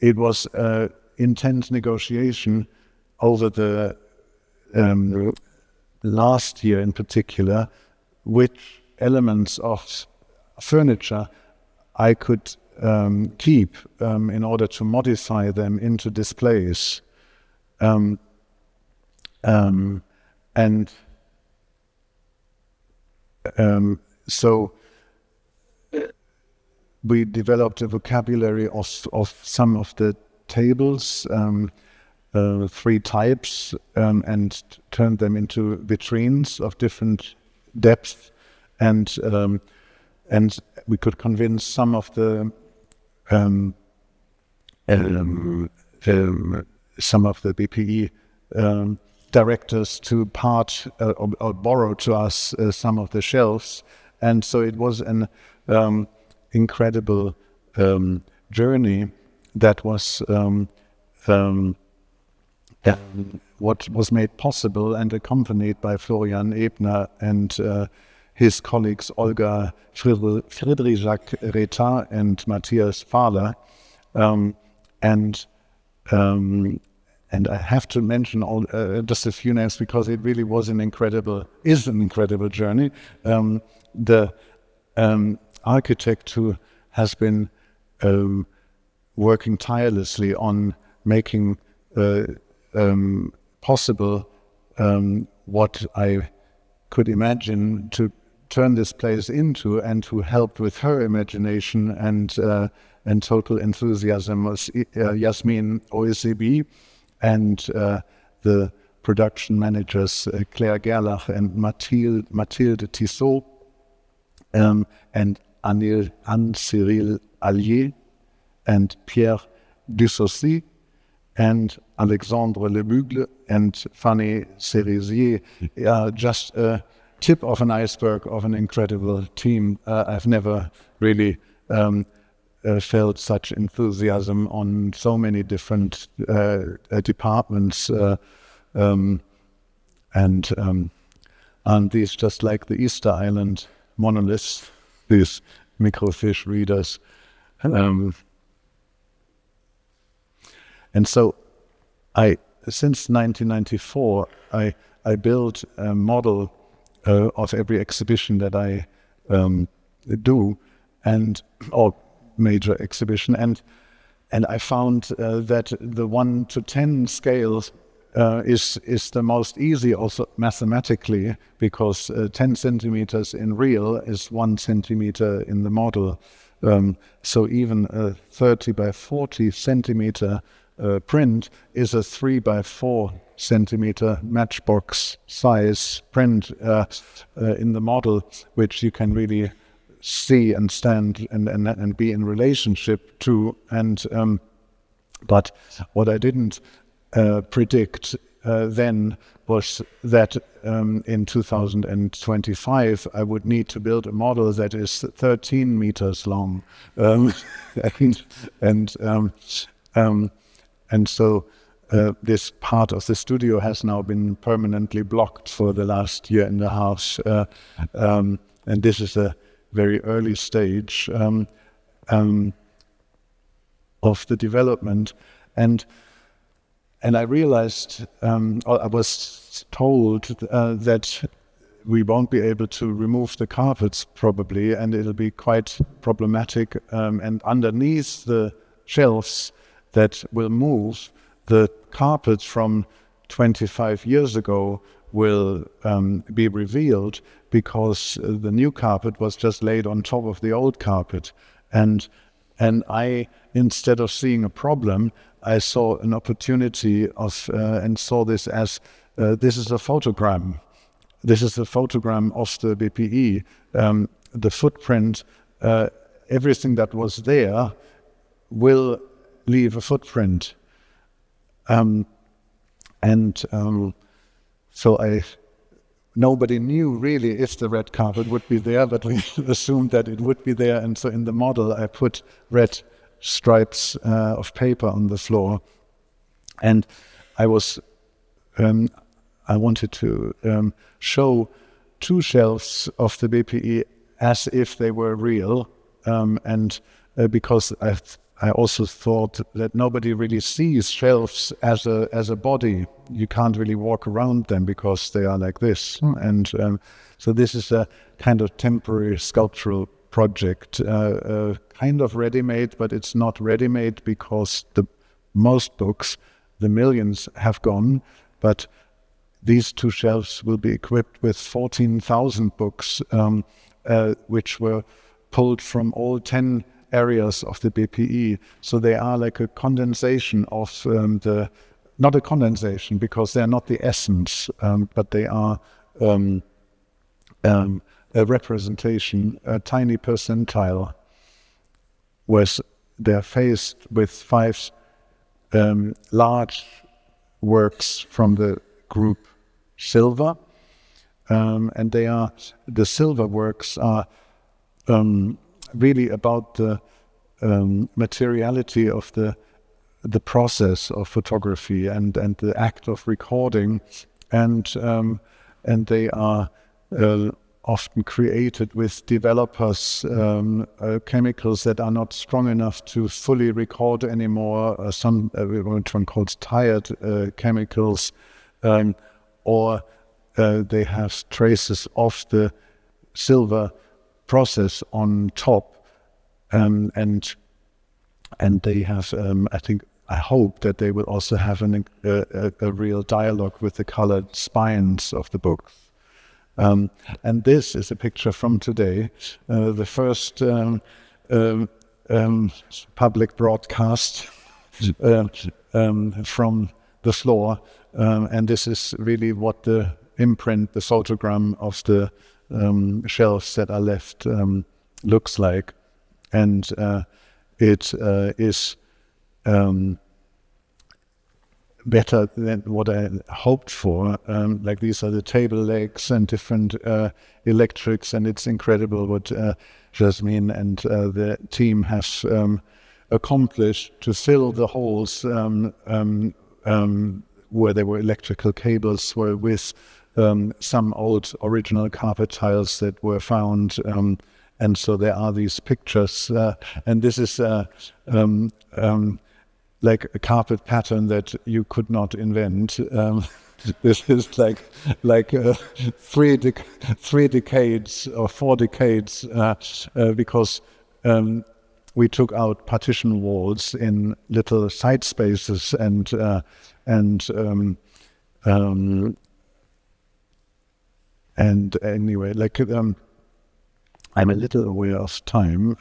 it was an intense negotiation over the last year in particular, which elements of furniture I could keep in order to modify them into displays. So we developed a vocabulary of some of the tables, 3 types, and turned them into vitrines of different depth, and we could convince some of the some of the BPE directors to part or borrow to us some of the shelves. And so it was an incredible journey that was what was made possible and accompanied by Florian Ebner and his colleagues Olga Friedrich-Reta and Matthias Fahler. And I have to mention just a few names because it really was an incredible journey. The architect who has been working tirelessly on making possible what I could imagine to turn this place into, and who helped with her imagination and total enthusiasm was Jasmin OECB, and the production managers Claire Gerlach and Mathilde Tissot, and Anne-Cyril Allier and Pierre Dussaucy and Alexandre Lebugle and Fanny Cerisier. Just a tip of an iceberg of an incredible team. I've never really felt such enthusiasm on so many different departments, and these just like the Easter Island monoliths, these microfiche readers. And so since 1994, I built a model of every exhibition that I do, or major exhibition, and I found that the 1 to 10 scale is the most easy also mathematically, because 10 centimeters in real is 1 centimeter in the model. So even a 30 by 40 centimeter print is a 3 by 4 centimeter matchbox size print in the model, which you can really see and stand and be in relationship to. And but what I didn't predict then was that in 2025 I would need to build a model that is 13 meters long, and so this part of the studio has now been permanently blocked for the last year and a half, and this is a very early stage of the development. And I realized, I was told that we won't be able to remove the carpets probably, and it'll be quite problematic. And underneath the shelves that will move, the carpet from 25 years ago will be revealed, because the new carpet was just laid on top of the old carpet. And I, instead of seeing a problem, I saw an opportunity of, and saw this as, this is a photogram. This is a photogram of the BPE. The footprint, everything that was there will leave a footprint. So nobody knew really if the red carpet would be there, but we assumed that it would be there. And so in the model, I put red stripes of paper on the floor. And I wanted to show 2 shelves of the BPE as if they were real, because I also thought that nobody really sees shelves as a body. You can't really walk around them because they are like this. And so this is a kind of temporary sculptural project, kind of ready-made, but it's not ready-made because most books, the millions, have gone. But these 2 shelves will be equipped with 14,000 books, which were pulled from all 10 areas of the BPE. So they are like a condensation of not a condensation because they're not the essence, but they are a representation, a tiny percentile, whereas they're faced with 5 large works from the group silver, and the silver works are really about the materiality of the process of photography and the act of recording, and they are often created with developers, chemicals that are not strong enough to fully record anymore, some what one calls tired chemicals, or they have traces of the silver process on top, and they have, I hope that they will also have a real dialogue with the colored spines of the books. And this is a picture from today, the first public broadcast from the floor, and this is really what the imprint, the photogram of the shelves that are left looks like, and it is better than what I hoped for. Like these are the table legs and different electrics, and it's incredible what Jasmine and the team have accomplished to fill the holes where there were electrical cables, were with some old original carpet tiles that were found, and so there are these pictures, and this is like a carpet pattern that you could not invent. This is like 3 decades or 4 decades, because we took out partition walls in little side spaces, and anyway, like I'm a little aware of time.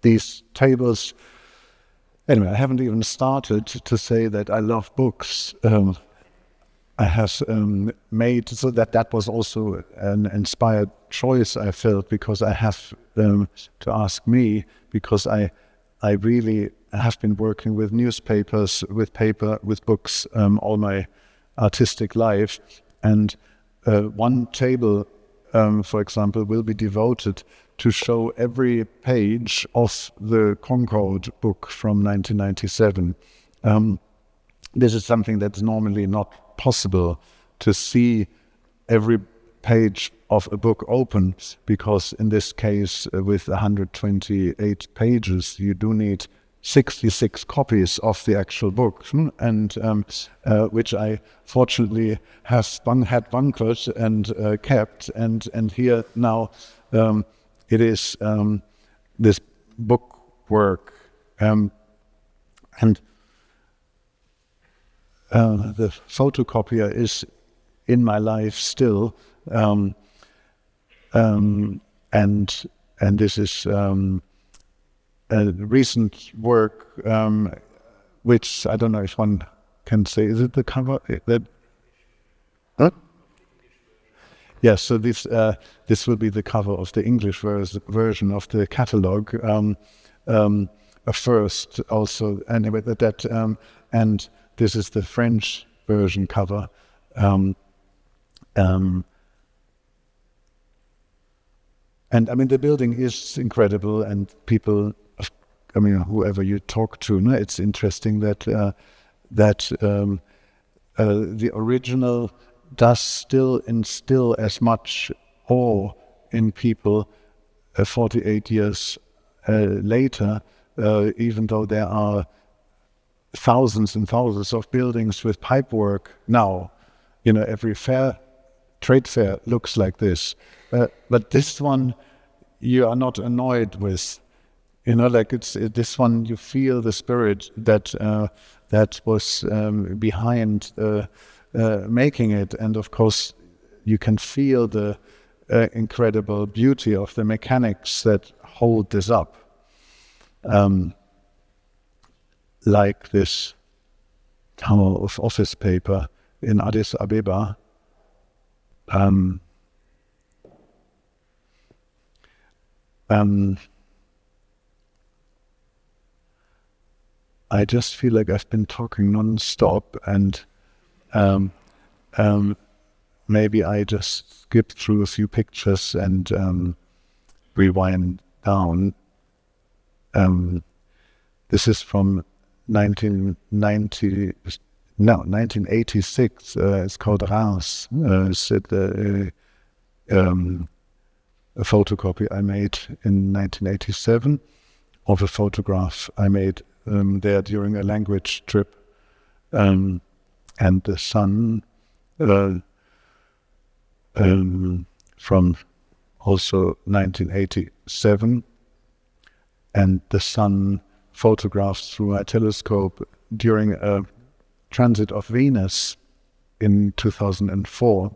These tables, anyway, I haven't even started to say that I love books. I have made, so that was also an inspired choice I felt, because I have to ask me, because I really have been working with newspapers, with paper, with books all my artistic life, and one table, for example, will be devoted to show every page of the Concord book from 1997. This is something that's normally not possible, to see every page of a book open, because in this case, with 128 pages, you do need 66 copies of the actual book, and which I fortunately had bunkered and kept, and here now it is this book work, and the photocopier is in my life still, and this is a recent work, which I don't know if one can say, is it the cover? Huh? Yes, so this will be the cover of the English version of the catalogue, a first also, anyway, and this is the French version cover. And I mean, the building is incredible, and people, I mean, whoever you talk to, no, it's interesting that the original does still instill as much awe in people 48 years later, even though there are thousands and thousands of buildings with pipework now. You know, every trade fair looks like this. But this one, you are not annoyed with. You know, like this one, you feel the spirit that was behind making it, and of course, you can feel the incredible beauty of the mechanics that hold this up. Like this tower of office paper in Addis Abeba. I just feel like I've been talking non-stop, and maybe I just skip through a few pictures and rewind down. This is from 1986. It's called Rien. It's a photocopy I made in 1987 of a photograph I made there during a language trip, and the sun from also 1987, and the sun photographed through a telescope during a transit of Venus in 2004,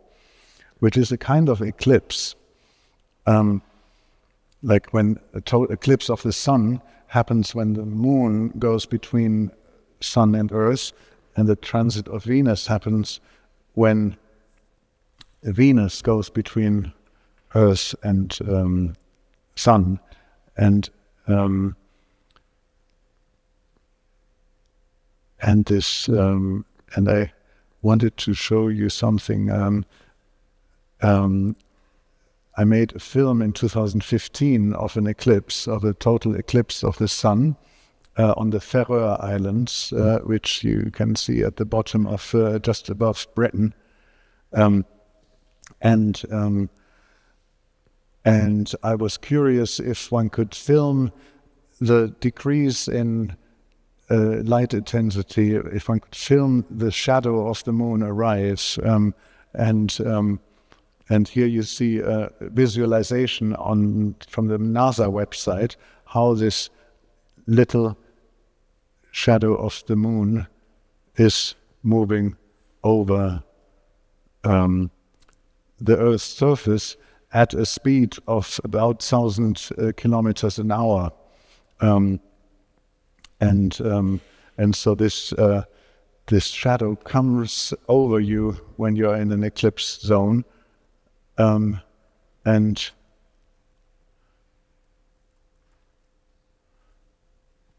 which is a kind of eclipse. Like when a total eclipse of the sun happens when the moon goes between sun and earth, and the transit of Venus happens when Venus goes between earth and sun, and I wanted to show you something. I made a film in 2015 of an eclipse, of a total eclipse of the sun on the Faroe Islands, which you can see at the bottom of just above Britain. And I was curious if one could film the decrease in light intensity, if one could film the shadow of the moon arrive. And here you see a visualization from the NASA website, how this little shadow of the moon is moving over the Earth's surface at a speed of about 1,000 kilometers an hour. And so this shadow comes over you when you're in an eclipse zone. And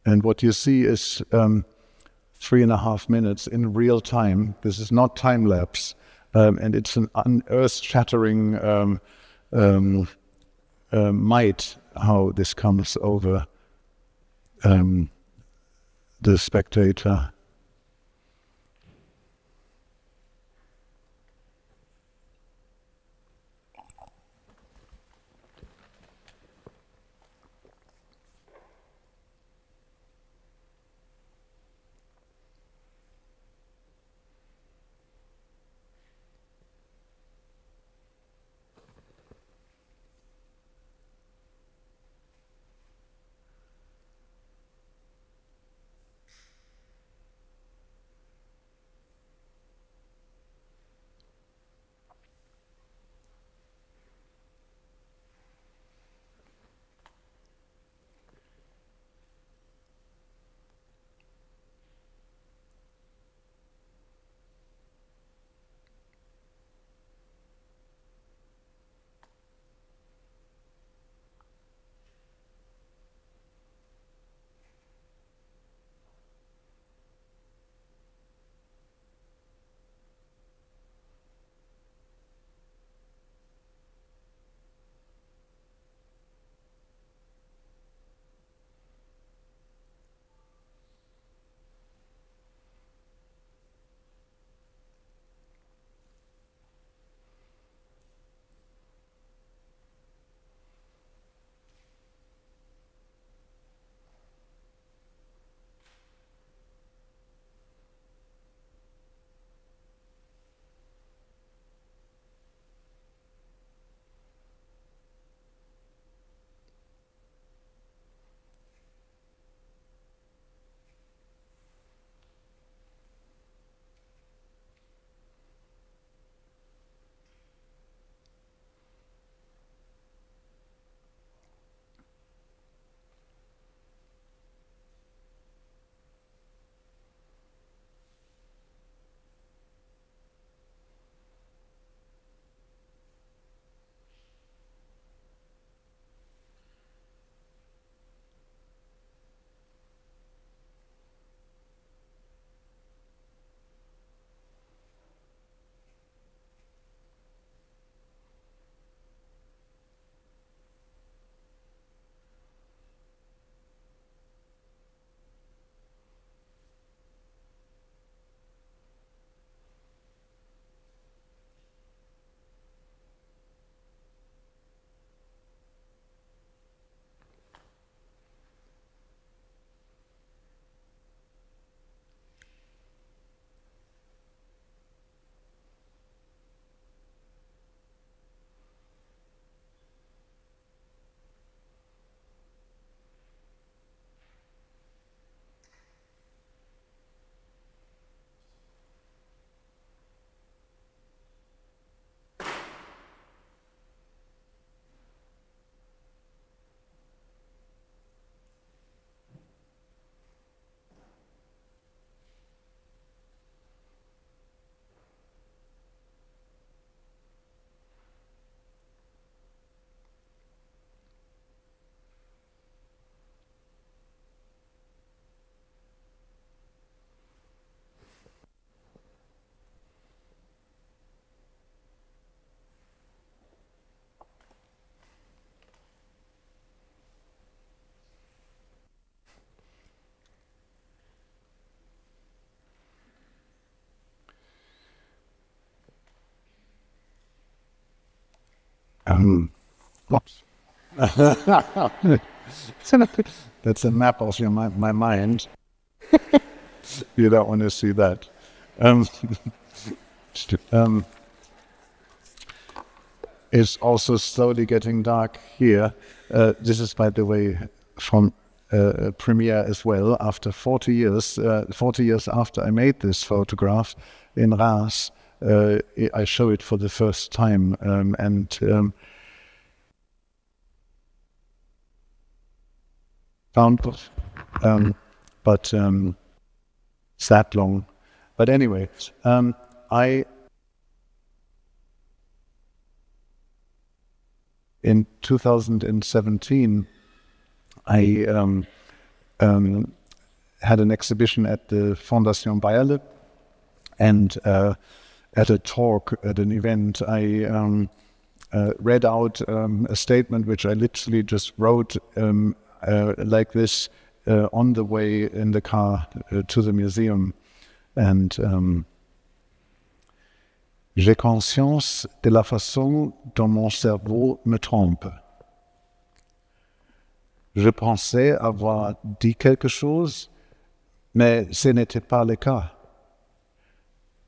what you see is 3.5 minutes in real time. This is not time lapse, and it's an earth-shattering might how this comes over the spectator. Whoops. That's a map of my mind. You don't want to see that. It's also slowly getting dark here. This is, by the way, from premiere as well. After 40 years after I made this photograph in Reims, I show it for the first time, but it's that long. But anyway, in 2017, I had an exhibition at the Fondation Bayerle, and at a talk, at an event, I read out a statement which I literally just wrote like this on the way in the car to the museum. And j'ai conscience de la façon dont mon cerveau me trompe. Je pensais avoir dit quelque chose, mais ce n'était pas le cas.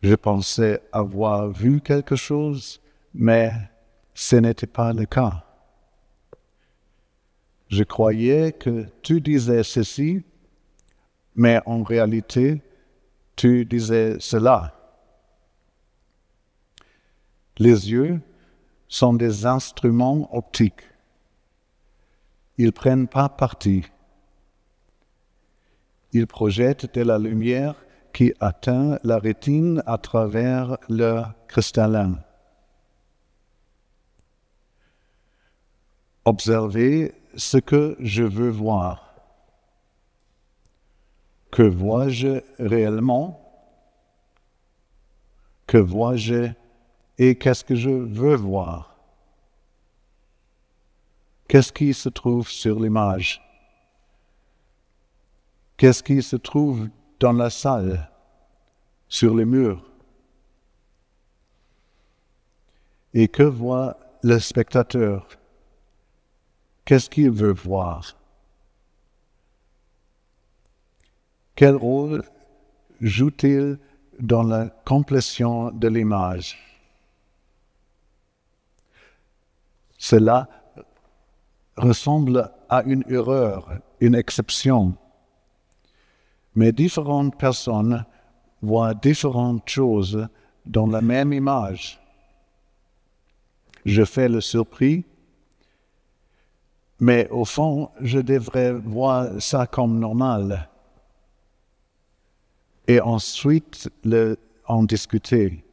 Je pensais avoir vu quelque chose, mais ce n'était pas le cas. Je croyais que tu disais ceci, mais en réalité, tu disais cela. Les yeux sont des instruments optiques. Ils ne prennent pas parti. Ils projettent de la lumière qui atteint la rétine à travers leur cristallin. Observez ce que je veux voir. Que vois-je réellement? Que vois-je et qu'est-ce que je veux voir? Qu'est-ce qui se trouve sur l'image? Qu'est-ce qui se trouve dans la salle, sur les murs? Et que voit le spectateur? Qu'est-ce qu'il veut voir? Quel rôle joue-t-il dans la complétion de l'image? Cela ressemble à une erreur, une exception. Mais différentes personnes voient différentes choses dans la même image. Je fais le surpris, mais au fond, je devrais voir ça comme normal. Et ensuite, en discuter.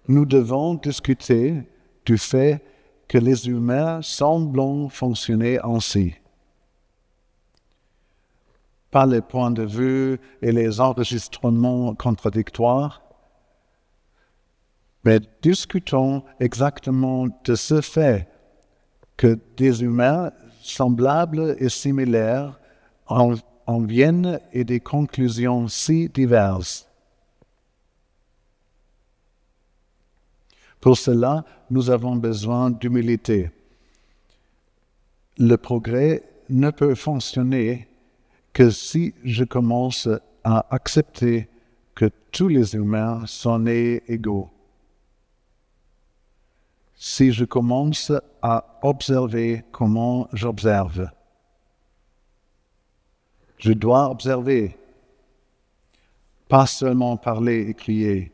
Nous devons discuter du fait que les humains semblent fonctionner ainsi. Pas les points de vue et les enregistrements contradictoires, mais discutons exactement de ce fait que des humains semblables et similaires en viennent et des conclusions si diverses. Pour cela, nous avons besoin d'humilité. Le progrès ne peut fonctionner que si je commence à accepter que tous les humains sont nés égaux. Si je commence à observer comment j'observe. Je dois observer, pas seulement parler et crier.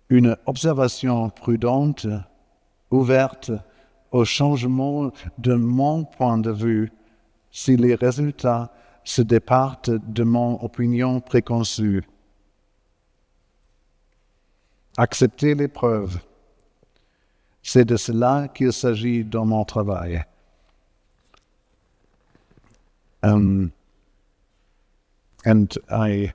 Une observation prudente, ouverte au changement de mon point de vue si les résultats se départent de mon opinion préconçue. Accepter les preuves, c'est de cela qu'il s'agit dans mon travail. And I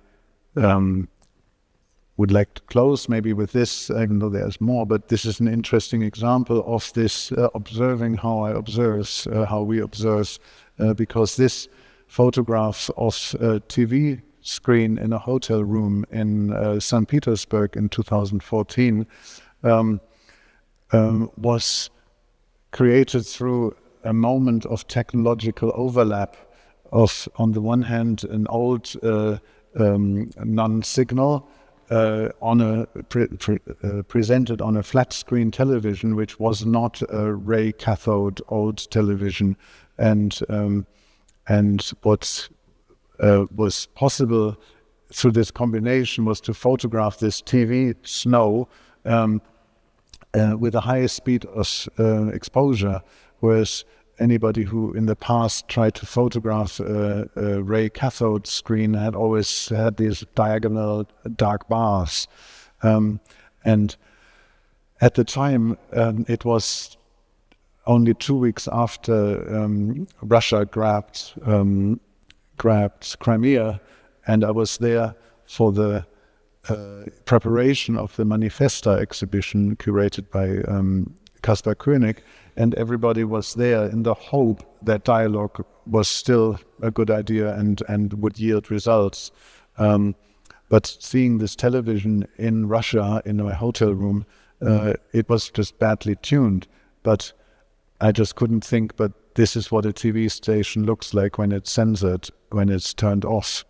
would like to close maybe with this, even though there's more, but this is an interesting example of this observing how I observe, how we observe, because this photograph of TV screen in a hotel room in St. Petersburg in 2014 was created through a moment of technological overlap of, on the one hand, an old non-signal presented on a flat screen television, which was not a ray cathode old television, and what was possible through this combination was to photograph this TV snow with the highest speed of exposure, whereas anybody who in the past tried to photograph a ray cathode screen had always had these diagonal dark bars. And at the time, it was only 2 weeks after Russia grabbed Crimea, and I was there for the preparation of the Manifesta exhibition curated by Kaspar Koenig, and everybody was there in the hope that dialogue was still a good idea and would yield results. But seeing this television in Russia in my hotel room, it was just badly tuned. But I just couldn't think, but this is what a TV station looks like when it's censored, when it's turned off.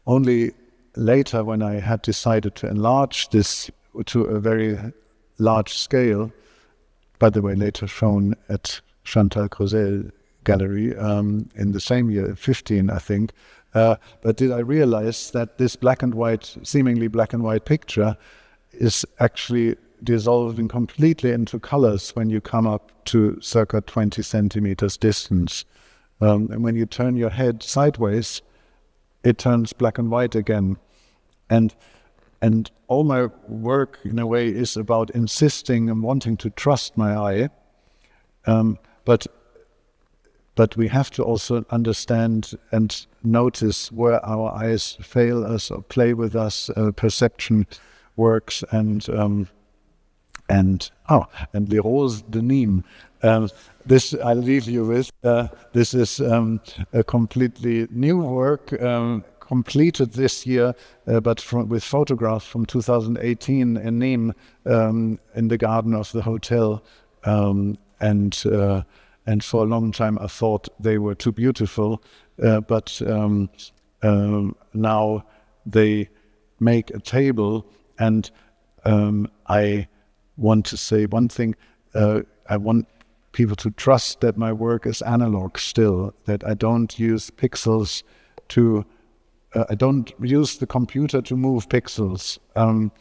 Only later, when I had decided to enlarge this to a very large scale, by the way, later shown at Chantal Creuset Gallery in the same year, 15, I think. But did I realize that this black and white, seemingly black and white picture is actually dissolving completely into colors when you come up to circa 20 centimeters distance. And when you turn your head sideways, it turns black and white again. And all my work, in a way, is about insisting and wanting to trust my eye. But we have to also understand and notice where our eyes fail us or play with us. Perception works, and Les Roses de Nîmes. This I'll leave you with. This is a completely new work. Completed this year, but with photographs from 2018 in Nîmes, in the garden of the hotel, and for a long time I thought they were too beautiful, but now they make a table, and I want to say one thing. I want people to trust that my work is analog still, that I don't use pixels to I don't use the computer to move pixels, and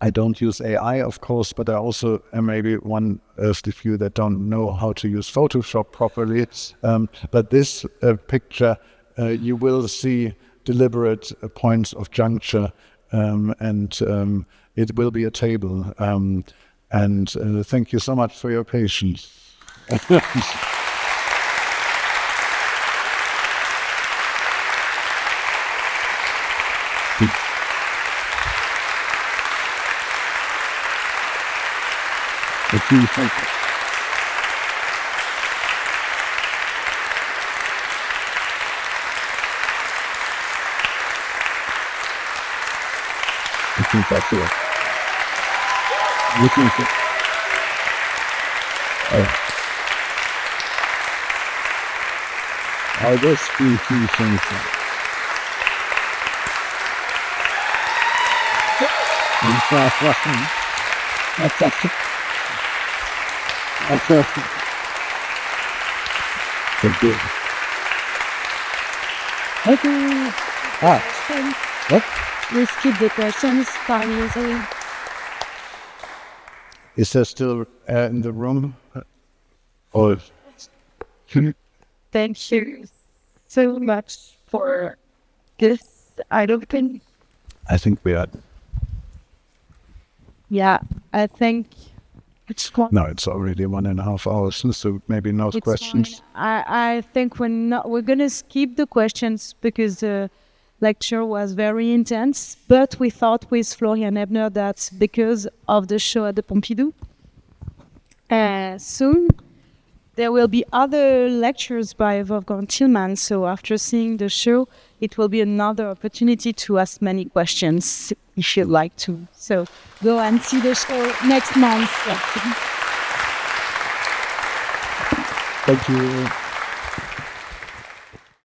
I don't use AI, of course, but I also am maybe one of the few that don't know how to use Photoshop properly. But this picture, you will see deliberate points of juncture, and it will be a table. And thank you so much for your patience. I'll just do two things. Okay. What? We skip the questions time usually. Is there still air in the room? Or Thank you so much for this. I don't think. I think we are. Yeah, I think it's fine. No, it's already 1.5 hours, so maybe no It's questions. fine. I think we're gonna skip the questions because the lecture was very intense. But we thought with Florian Ebner that because of the show at the Pompidou, soon There will be other lectures by Wolfgang Tillmans, so after seeing the show, it will be another opportunity to ask many questions if you'd like to. So go and see the show next month. Thank you.